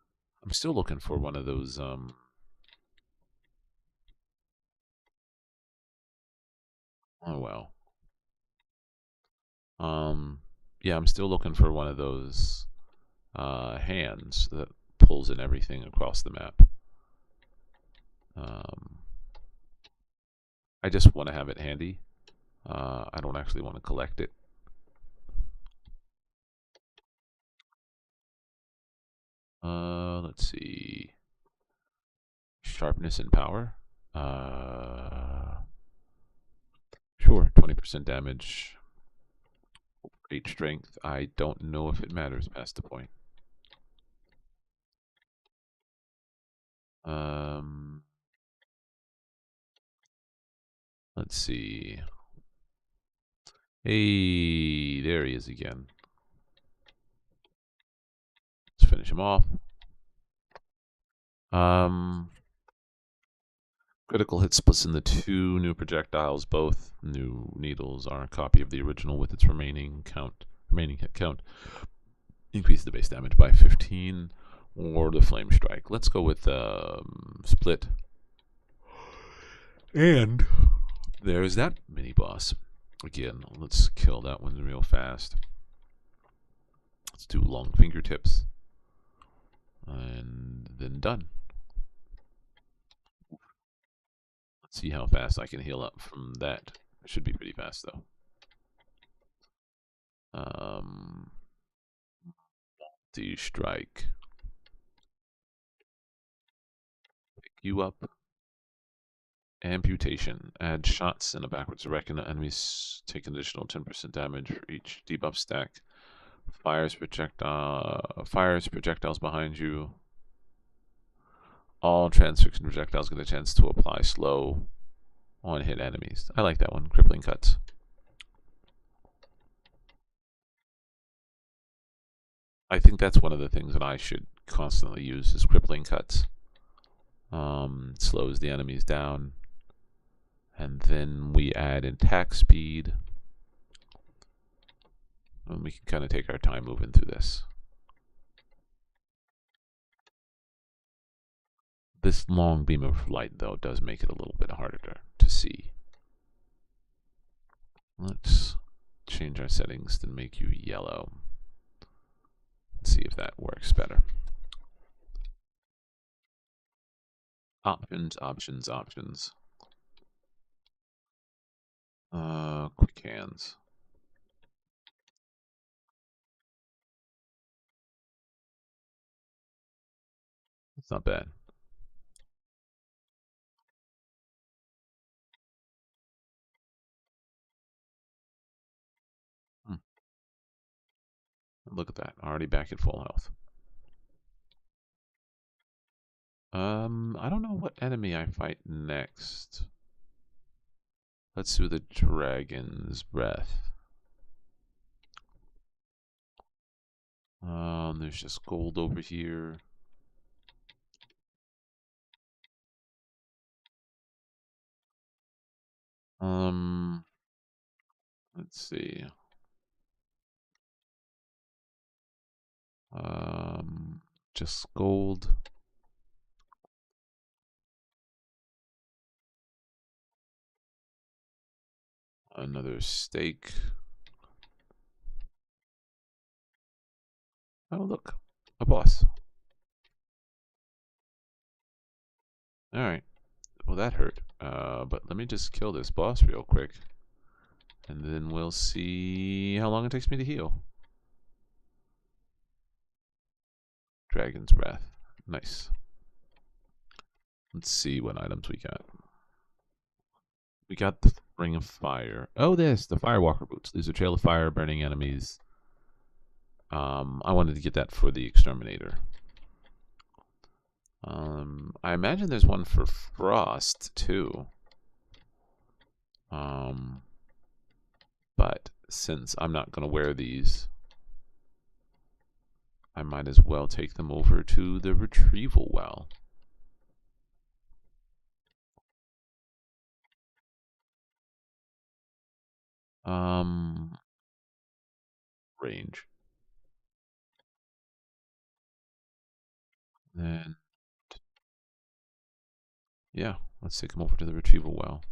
I'm still looking for one of those. Oh well. Yeah, I'm still looking for one of those hands that pulls in everything across the map. I just want to have it handy. I don't actually want to collect it. Let's see. Sharpness and power. Sure, 20% damage. 8 strength. I don't know if it matters past the point. Let's see. Hey, there he is again. Let's finish him off. Critical hit splits into 2 new projectiles. Both new needles are a copy of the original with its remaining hit count. Increase the base damage by 15, or the flame strike. Let's go with split. And there's that mini boss. Again, let's kill that one real fast. Let's do long fingertips. And then done. Let's see how fast I can heal up from that. It should be pretty fast though. Strike. Pick you up. Amputation. Add shots in a backwards direction. Enemies take an additional 10% damage for each debuff stack. Fires projectiles behind you. All transfixing projectiles get a chance to apply slow on hit enemies. I like that one. Crippling cuts. I think that's one of the things that I should constantly use is crippling cuts. Slows the enemies down. And then we add attack speed. And we can kind of take our time moving through this. This long beam of light, though, does make it a little bit harder to see. Let's change our settings to make you yellow. Let's see if that works better. Options, options, options. Quick hands. It's not bad. Look at that. Already back at full health. I don't know what enemy I fight next. Let's do the Dragon's Breath. There's just gold over here. Let's see. Just gold. Another steak. Oh, look. A boss. Alright. Well, that hurt. But let me just kill this boss real quick. And then we'll see how long it takes me to heal. Dragon's Breath. Nice. Let's see what items we got. We got the Ring of Fire. Oh, this. The Firewalker Boots. These are Trail of Fire, burning enemies. I wanted to get that for the Exterminator. I imagine there's one for Frost, too. But since I'm not going to wear these, I might as well take them over to the Retrieval Well. Range. Then, yeah, let's take them over to the Retrieval Well.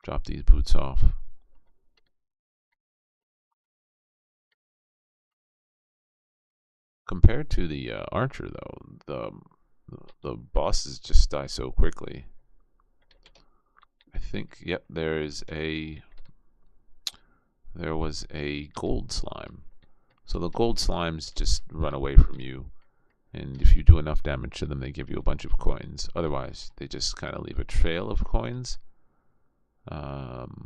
Drop these boots off. Compared to the Archer, though, the bosses just die so quickly. I think, yep, there was a gold slime. So the gold slimes just run away from you, and if you do enough damage to them, they give you a bunch of coins. Otherwise, they just kind of leave a trail of coins. Let's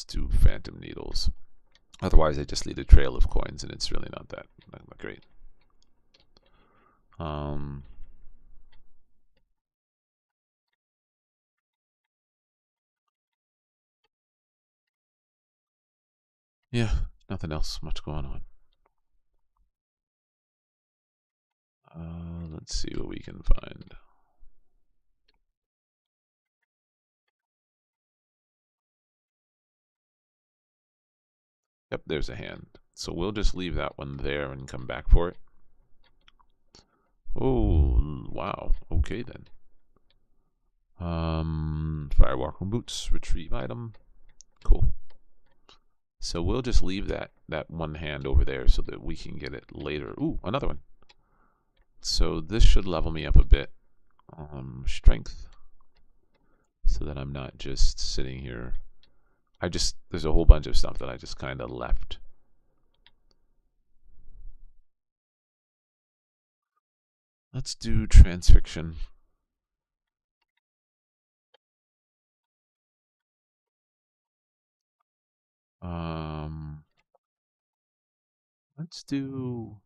do Phantom Needles. Otherwise, they just leave a trail of coins, and it's really not that great. Yeah, nothing else much going on. Let's see what we can find. Yep, there's a hand. So we'll just leave that one there and come back for it. Oh, wow. Okay, then. Firewalker boots, retrieve item. Cool. So we'll just leave that one hand over there so that we can get it later. Ooh, another one. So this should level me up a bit. Strength. So that I'm not just sitting here. There's a whole bunch of stuff that I just kind of left. Let's do transfixion. Let's do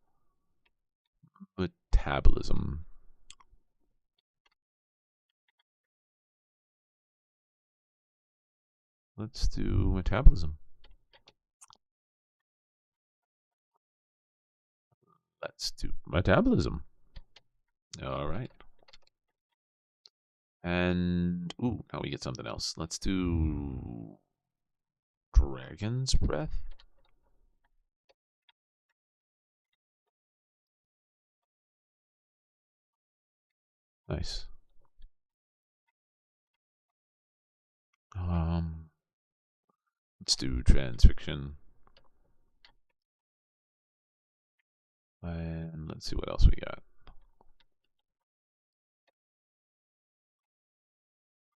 metabolism. Let's do metabolism. Let's do metabolism. All right. And, ooh, now we get something else. Let's do Dragon's Breath. Nice. Let's do Transfixion. And let's see what else we got.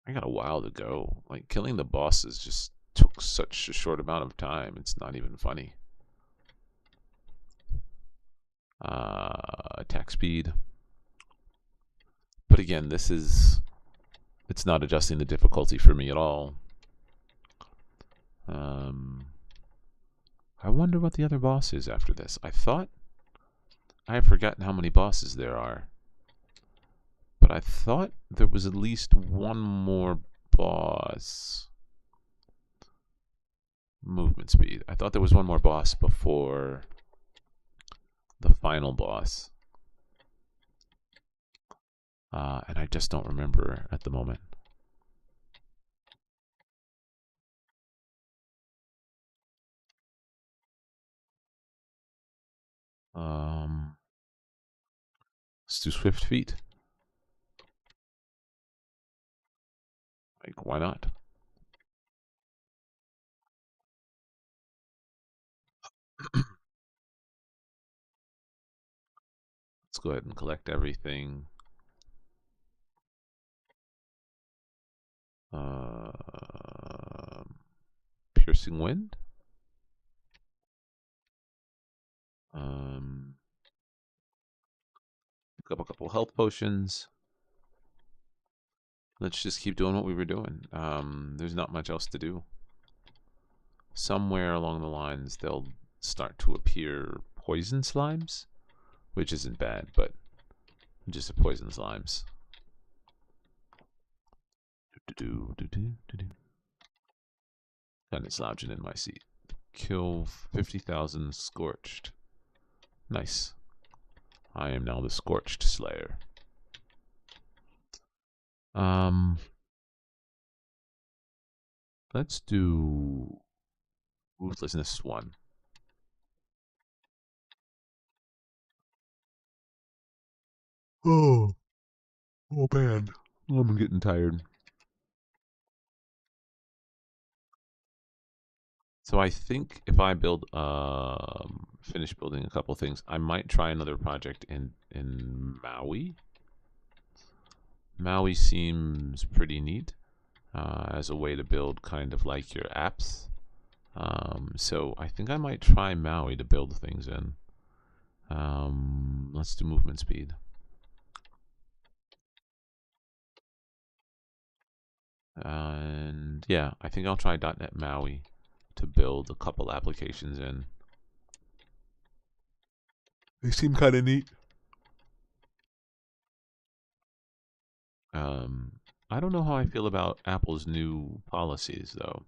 I got a while to go. Like, killing the bosses just took such a short amount of time. It's not even funny. Attack speed. But again, it's not adjusting the difficulty for me at all. I wonder what the other boss is after this. I thought I have forgotten how many bosses there are. But I thought there was at least one more boss. Movement speed. I thought there was one more boss before the final boss. And I just don't remember at the moment. Let's do Swift Feet. Like, why not? Let's go ahead and collect everything. Piercing Wind. Pick up a couple health potions. Let's just keep doing what we were doing. There's not much else to do. Somewhere along the lines, they'll start to appear poison slimes, which isn't bad, but just a poison slimes. Kind of slouching in my seat. Kill 50,000 scorched. Nice. I am now the Scorched Slayer. Let's do Ruthlessness 1. Oh man. I'm getting tired. So I think if I build, finish building a couple things, I might try another project in Maui. Maui seems pretty neat as a way to build kind of like your apps. So I think I might try Maui to build things in. Let's do movement speed. And yeah, I think I'll try .NET Maui to build a couple applications in. They seem kind of neat. I don't know how I feel about Apple's new policies, though.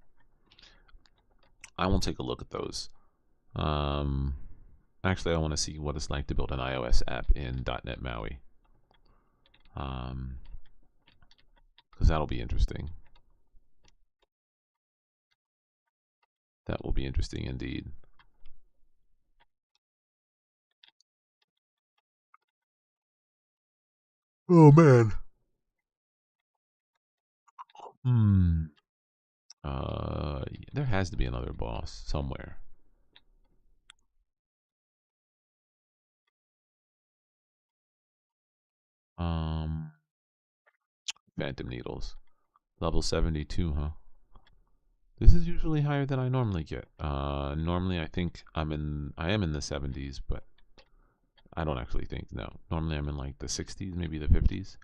I will take a look at those. Actually, I want to see what it's like to build an iOS app in .NET Maui. Because that'll be interesting. That will be interesting indeed. Oh man. There has to be another boss somewhere. Phantom Needles. Level 72, huh? This is usually higher than I normally get. Normally I think I am in the 70s, but I don't actually think, no. Normally I'm in like the 60s, maybe the 50s.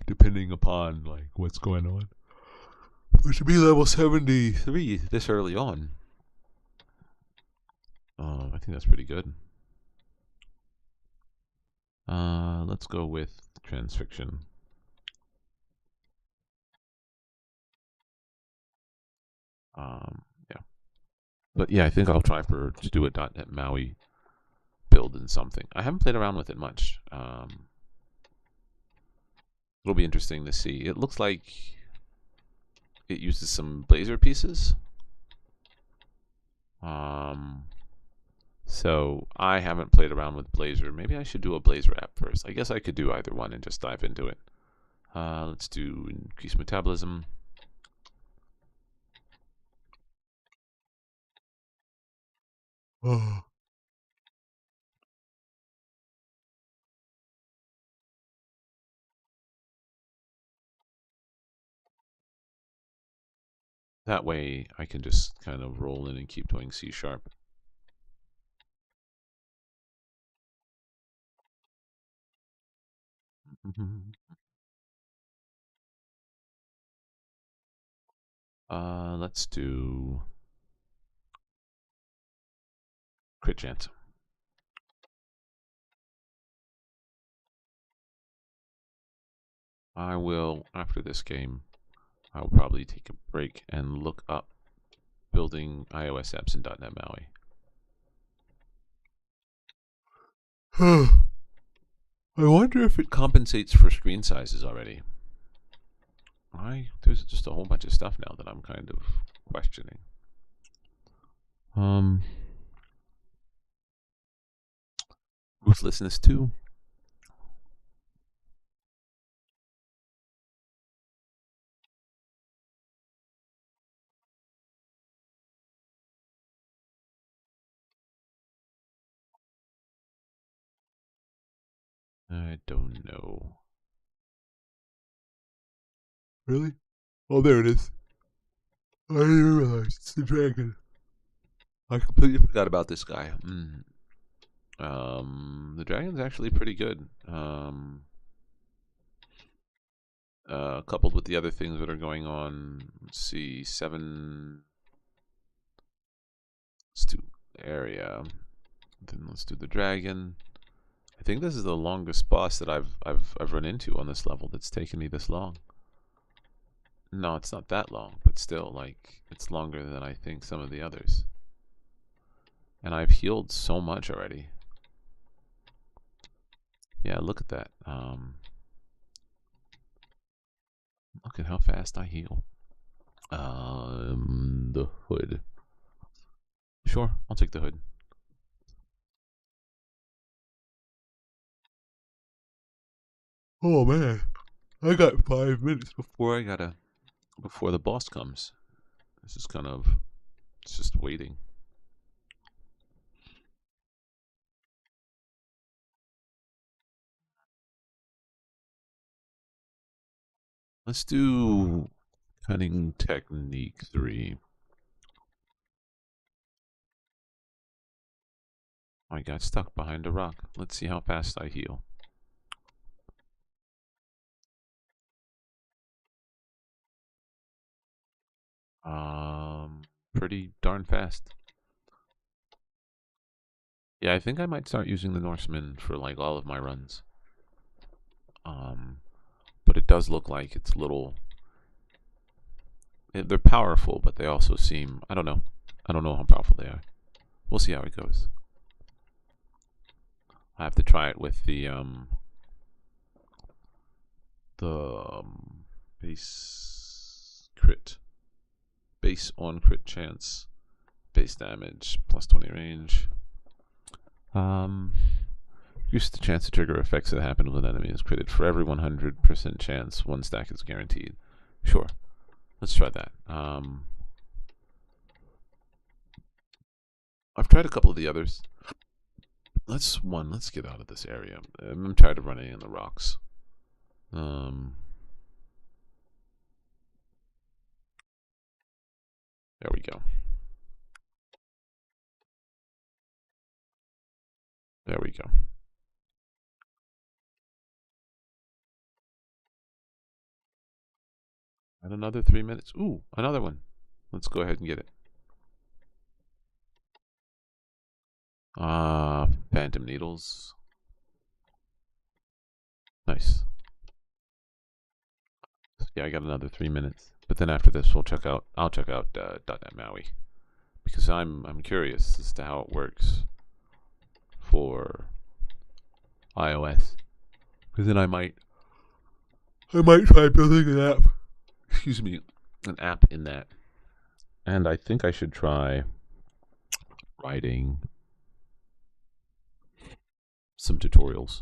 Depending upon like what's going on. Which should be level 73 this early on. I think that's pretty good. Let's go with transfiction. Yeah. But yeah, I think I'll try to do a .NET Maui build in something. I haven't played around with it much. It'll be interesting to see. It looks like it uses some Blazor pieces. So I haven't played around with Blazor. Maybe I should do a Blazor app first. I guess I could do either one and just dive into it. Let's do increase metabolism. Oh. That way I can just kind of roll in and keep doing C#. Let's do crit chance. I will, after this game, I will probably take a break and look up building iOS apps in .NET Maui. I wonder if it compensates for screen sizes already. There's just a whole bunch of stuff now that I'm kind of questioning. Ruthlessness 2. I don't know. Really? Oh, there it is. I didn't realize it's the dragon. I completely forgot about this guy. The dragon's actually pretty good. Coupled with the other things that are going on. Let's see, 7. Let's do area. Then let's do the dragon. I think this is the longest boss that I've run into on this level that's taken me this long. No, it's not that long, but still, like, it's longer than I think some of the others. And I've healed so much already. Yeah, look at that. Look at how fast I heal. The hood. Sure, I'll take the hood. Oh man, I got 5 minutes before before the boss comes. This is kind of, it's just waiting. Let's do cunning technique 3. I got stuck behind a rock. Let's see how fast I heal. Pretty darn fast. Yeah, I think I might start using the Norseman for like all of my runs. But it does look like it's little. They're powerful, but they also seem. I don't know. I don't know how powerful they are. We'll see how it goes. I have to try it with the base crit, base on crit chance, base damage, plus 20 range. Use the chance to trigger effects that happen when an enemy is critted. For every 100% chance, 1 stack is guaranteed. Sure, let's try that. I've tried a couple of the others. Let's get out of this area. I'm tired of running in the rocks. There we go. There we go. And another 3 minutes. Ooh, another one. Let's go ahead and get it. Phantom needles. Nice. Yeah, I got another 3 minutes. But then after this, I'll check out .NET Maui, because I'm curious as to how it works for iOS. Because then I might try building an app. Excuse me, an app in that. And I think I should try writing some tutorials.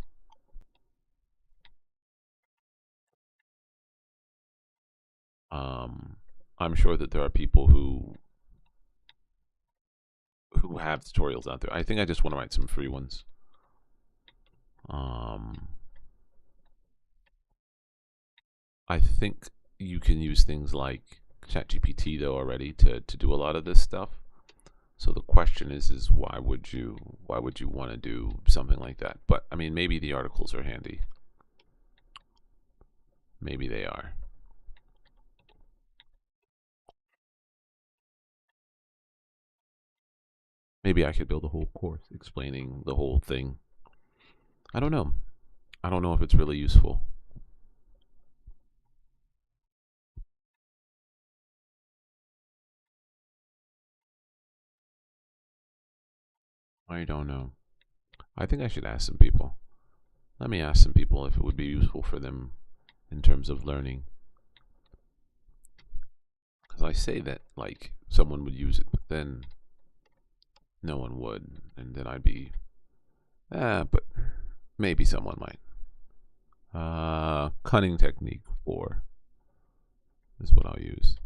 I'm sure that there are people who have tutorials out there. I think I just want to write some free ones. I think you can use things like ChatGPT though already to do a lot of this stuff. So the question is why would you want to do something like that? But I mean, maybe the articles are handy. Maybe they are. Maybe I could build a whole course explaining the whole thing. I don't know. I don't know if it's really useful. I don't know. I think I should ask some people. Let me ask some people if it would be useful for them in terms of learning. Because I say that like someone would use it, but then no one would, and then I'd be, but Maybe someone might. Cunning technique 4 is what I'll use.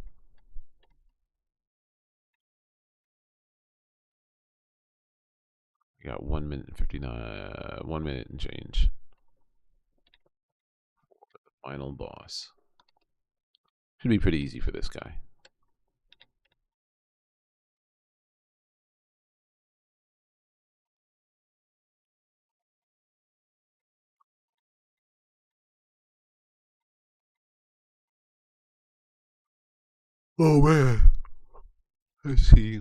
I got 1 minute and 59, 1 minute and change. Final boss. Should be pretty easy for this guy. Oh man. Let's see.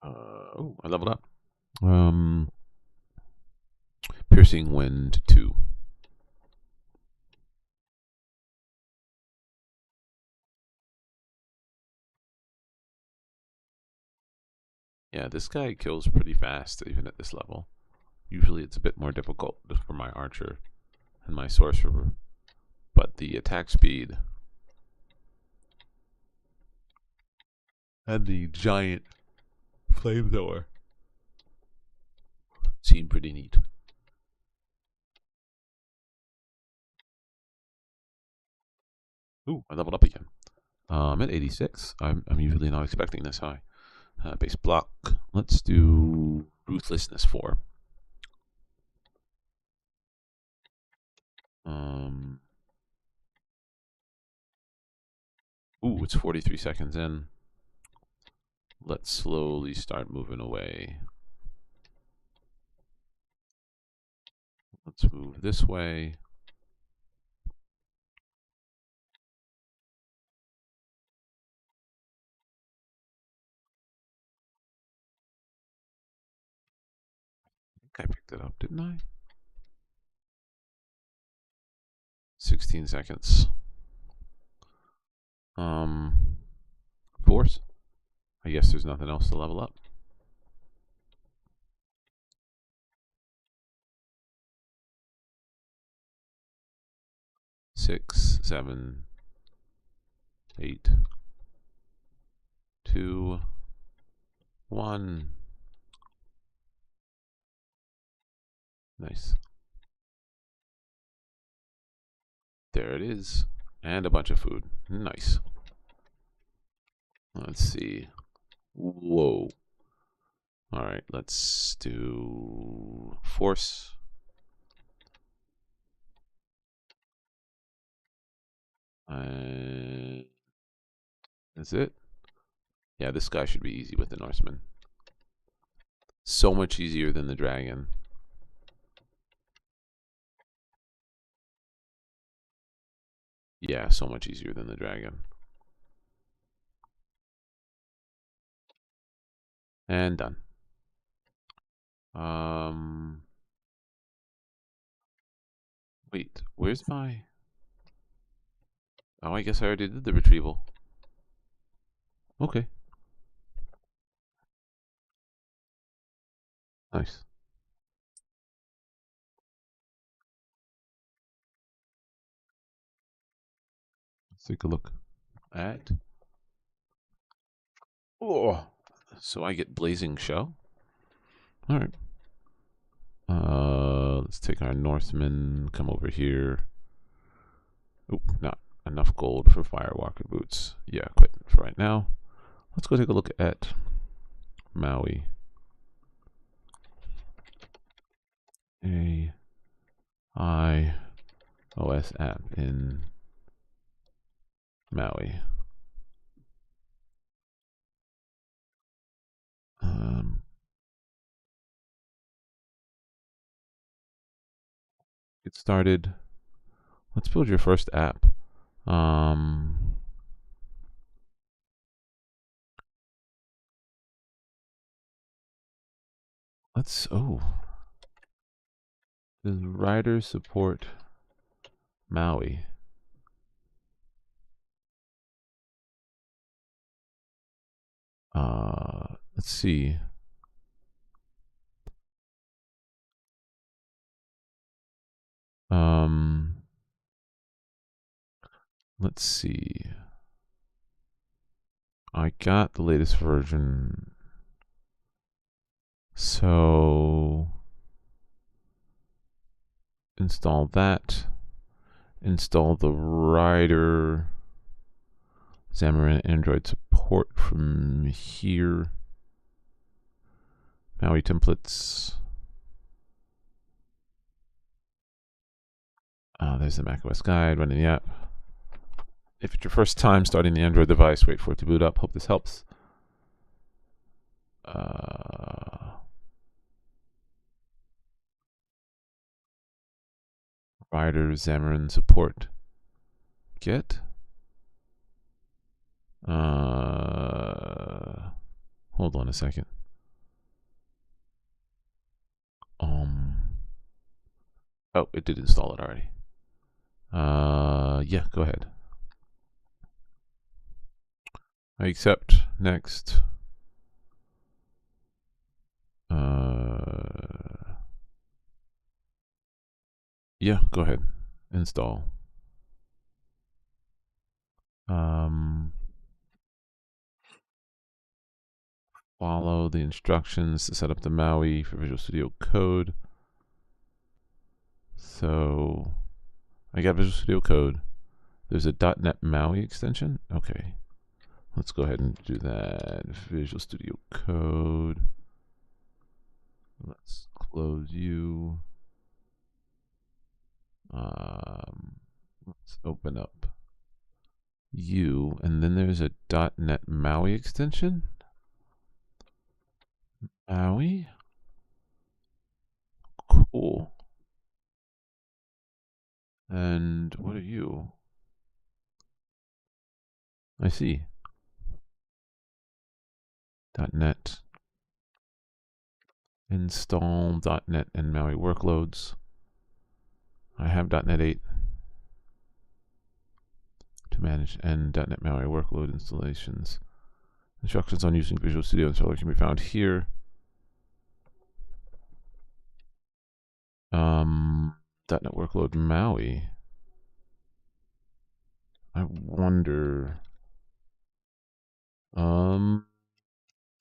Oh, I leveled up. Piercing Wind 2. Yeah, this guy kills pretty fast, even at this level. Usually it's a bit more difficult for my archer and my sorcerer. But the attack speed and the giant flamethrower seem pretty neat. Ooh, I leveled up again. I'm at 86. I'm usually not expecting this high. Base block. Let's do Ruthlessness 4. Ooh, it's 43 seconds in. Let's slowly start moving away. Let's move this way. I think I picked it up, didn't I? 16 seconds. Force. I guess there's nothing else to level up. 6, 7, 8, 2, 1. Nice. There it is. And a bunch of food. Nice. Let's see. Whoa. Alright, let's do Force. That's it. Yeah, this guy should be easy with the Norseman. So much easier than the dragon. Yeah, so much easier than the dragon. And done. Wait, where's my... Oh, I guess I already did the retrieval. Okay. Nice. Let's take a look at... Oh, so I get Blazing Show. All right. Let's take our Northman, come over here. Oop, not enough gold for Firewalker boots. Yeah, quit for right now. Let's go take a look at Maui. iOS app in Maui. Get started. Let's build your first app. Does Rider support Maui? Let's see. Let's see. I got the latest version. So install that. Install the Rider Xamarin Android support from here. Maui templates. There's the macOS guide, running the app. If it's your first time starting the Android device, wait for it to boot up. Hope this helps. Rider Xamarin support. Get. Hold on a second. Oh, it did install it already. Yeah, go ahead. I accept. Next. Yeah, go ahead. Install. Follow the instructions to set up the Maui for Visual Studio Code. So I got Visual Studio Code. There's a .NET Maui extension. Okay, let's go ahead and do that. Visual Studio Code. Let's close you. Let's open up you, and then there's a .NET Maui extension. Maui. Cool. And what are you? I see. .NET. Install .NET and Maui workloads. I have .NET 8 to manage and .NET Maui workload installations. Instructions on using Visual Studio Installer can be found here. .NET workload Maui. I wonder.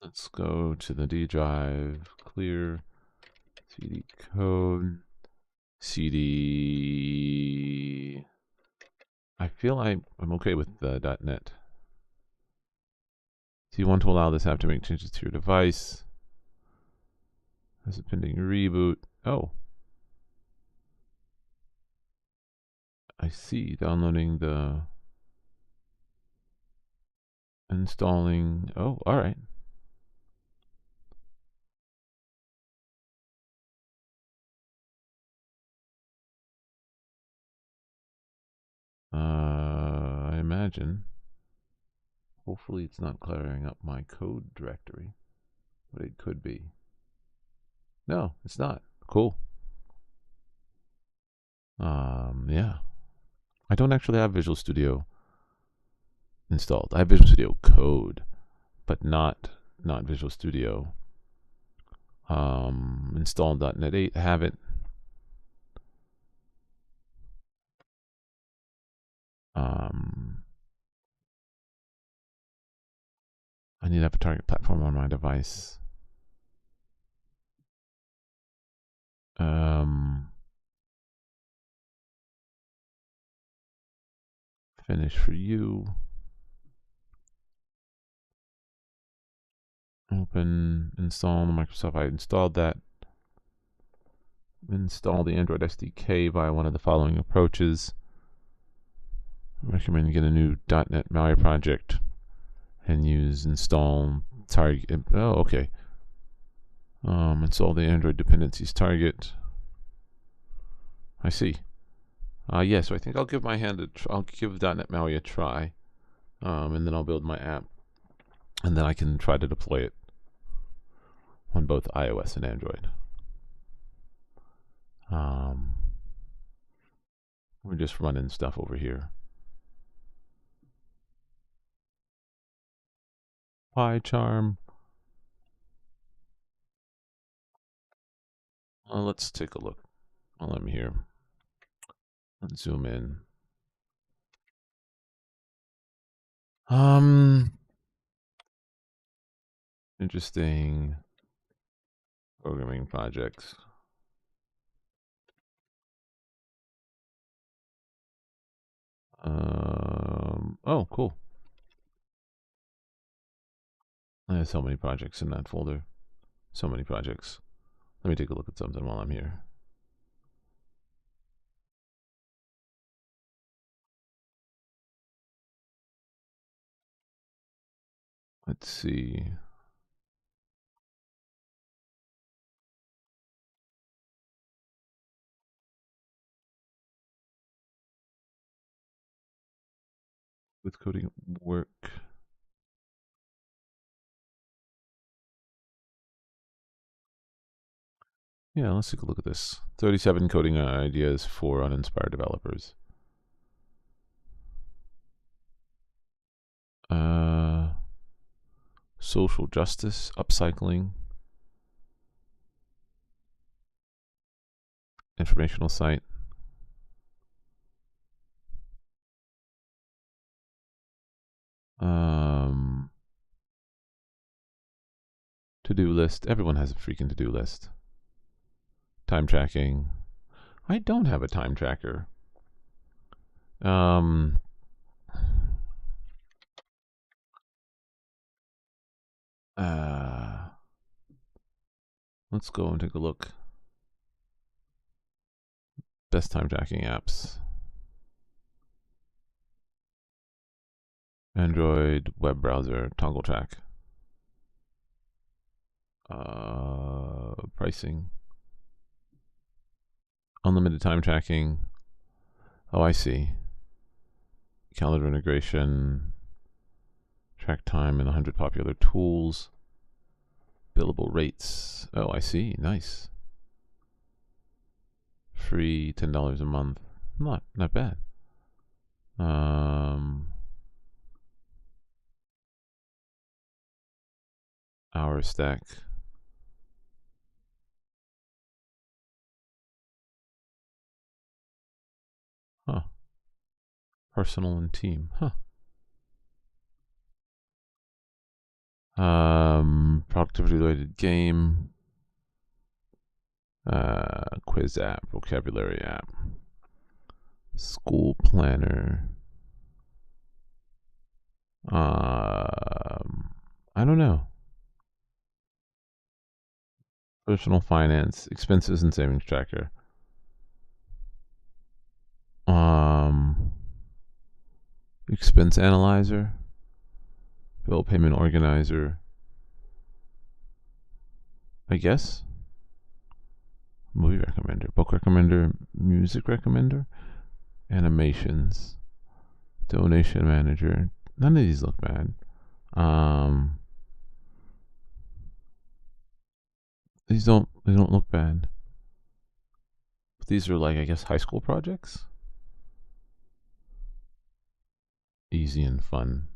Let's go to the D drive. Clear. CD code. CD. I feel I'm okay with the .NET. Do you want to allow this app to make changes to your device? There's a pending reboot. Oh. I see. Downloading the... Installing... Oh, alright. I imagine. Hopefully it's not clearing up my code directory. But it could be. No, it's not. Cool. Yeah. I don't actually have Visual Studio installed. I have Visual Studio Code, but not Visual Studio. Install .NET 8, have it. I need to have a target platform on my device. Finish for you. Open, install the Microsoft. I installed that. Install the Android SDK via one of the following approaches. I recommend you get a new .NET Maui project and use install target. Oh, okay. Install the Android dependencies target. I see. Yeah, so I think I'll give I'll give .NET Maui a try, and then I'll build my app, and then I can try to deploy it on both iOS and Android. We're just running stuff over here. PyCharm. Let's take a look while I'm here. Let's zoom in. Interesting programming projects. Oh, cool. I have so many projects in that folder. So many projects. Let me take a look at something while I'm here. Let's see. With coding work. Yeah, let's take a look at this. 37 coding ideas for uninspired developers. Social justice, upcycling, informational site. To-do list. Everyone has a freaking to-do list. Time tracking. I don't have a time tracker. Let's go and take a look. Best time tracking apps. Android web browser toggle track. Pricing. Unlimited time tracking. Oh, I see. Calendar integration. Track time in 100 popular tools. Billable rates. Oh, I see. Nice. Free $10 a month. Not bad. Hour stack. Huh. Personal and team. Huh. Productivity related game. Quiz app. Vocabulary app. School planner. I don't know. Personal finance. Expenses and savings tracker. Expense analyzer. Bill payment organizer. I guess. Movie recommender. Book recommender. Music recommender. Animations. Donation manager. None of these look bad. They don't look bad. But these are like, I guess, high school projects. Easy and fun.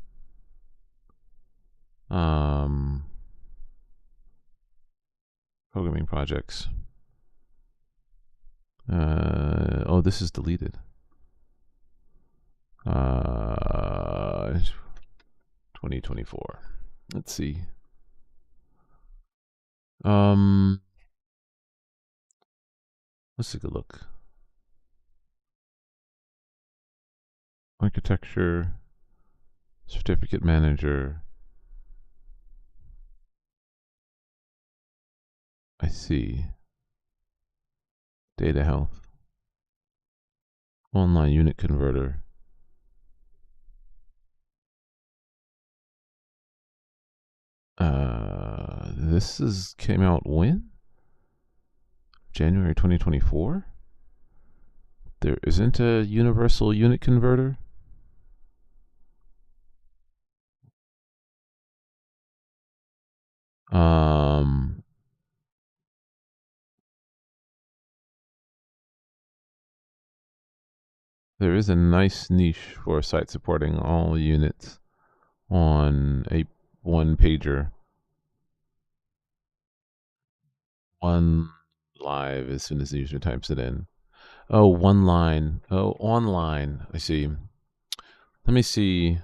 Programming projects. Oh, this is deleted. 2024. Let's see. Let's take a look. Architecture, certificate manager. I see. Data health. Online unit converter. This came out when? January 2024? There isn't a universal unit converter? There is a nice niche for a site supporting all units on a one pager. One live as soon as the user types it in. Oh, one line. Oh, online. I see. Let me see.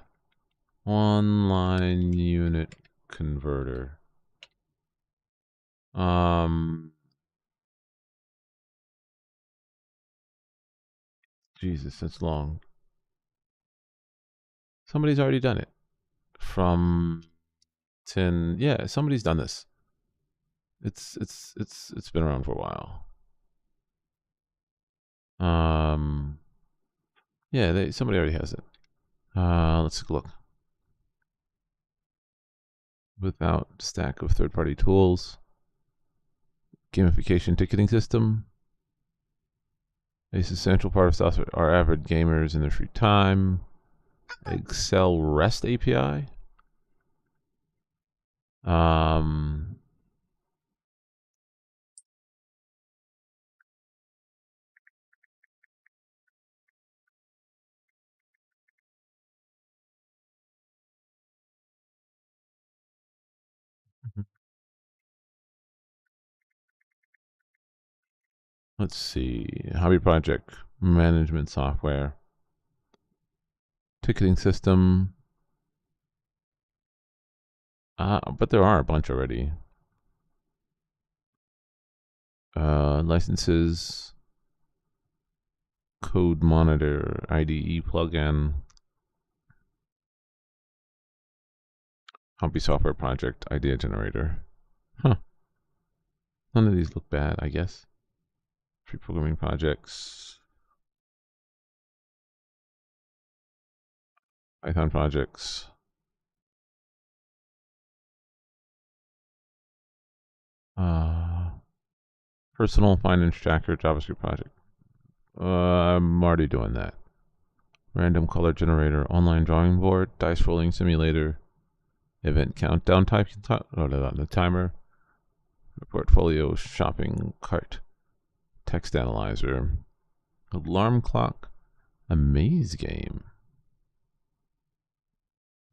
Online unit converter. Jesus, that's long. Somebody's already done it. From 10, yeah, somebody's done this. It's been around for a while. Yeah, somebody already has it. Let's take a look. Without stack of third-party tools. Gamification ticketing system. A essential part of software are avid gamers in their free time. Excel REST API. Let's see. Hobby project management software. Ticketing system. But there are a bunch already. Licenses. Code monitor. IDE plugin. Hobby software project idea generator. Huh. None of these look bad, I guess. Free programming projects. Python projects. Personal finance tracker JavaScript project. I'm already doing that. Random color generator, online drawing board, dice rolling simulator, event countdown type, the timer, portfolio shopping cart, text analyzer, alarm clock, a maze game.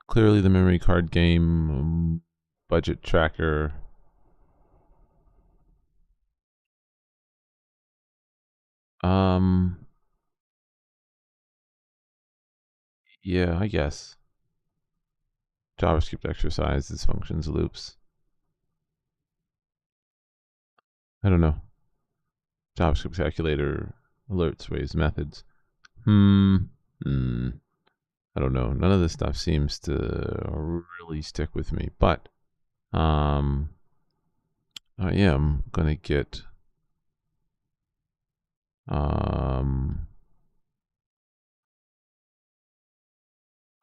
Clearly the memory card game, budget tracker. Yeah, I guess. JavaScript exercises, functions, loops. I don't know. JavaScript calculator, alerts, waves, methods. I don't know. None of this stuff seems to really stick with me, but I am gonna get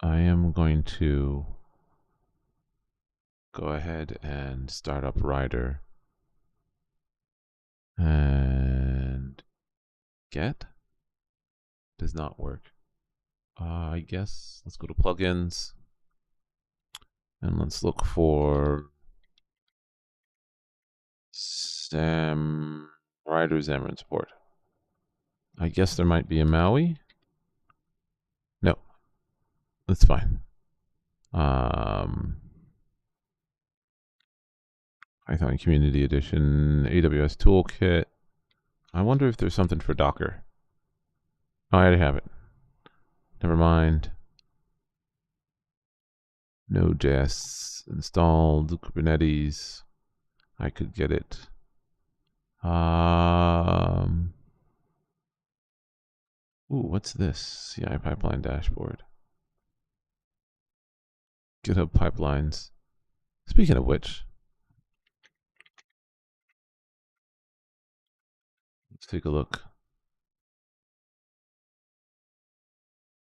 I am going to go ahead and start up Rider and get does not work. I guess let's go to plugins and let's look for Rider Xamarin support. I guess there might be a Maui. No, that's fine. Python Community Edition, AWS Toolkit. I wonder if there's something for Docker. Oh, I already have it. Never mind. Node.js installed, Kubernetes. I could get it. Ooh, what's this? CI pipeline dashboard. GitHub pipelines. Speaking of which, let's take a look.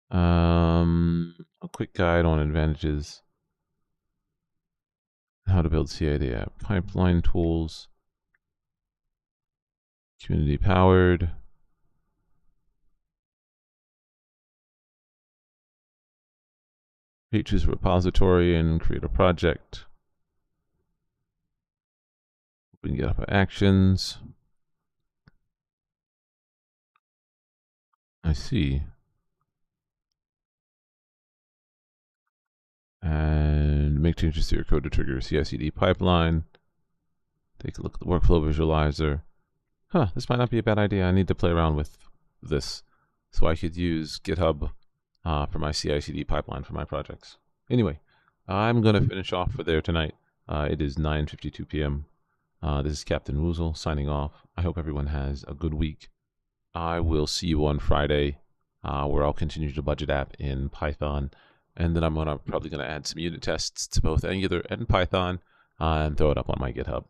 A quick guide on advantages. How to build CI/CD app. Pipeline tools. Community powered. Choose a repository and create a project. Open GitHub Actions. I see. And make changes to your code to trigger a CI/CD pipeline. Take a look at the workflow visualizer. Huh, this might not be a bad idea. I need to play around with this so I could use GitHub for my CI/CD pipeline for my projects. Anyway, I'm going to finish off for there tonight. It is 9:52 p.m. This is CptWoozle signing off. I hope everyone has a good week. I will see you on Friday, where I'll continue to budget app in Python, and then I'm probably gonna add some unit tests to both Angular and Python, and throw it up on my GitHub.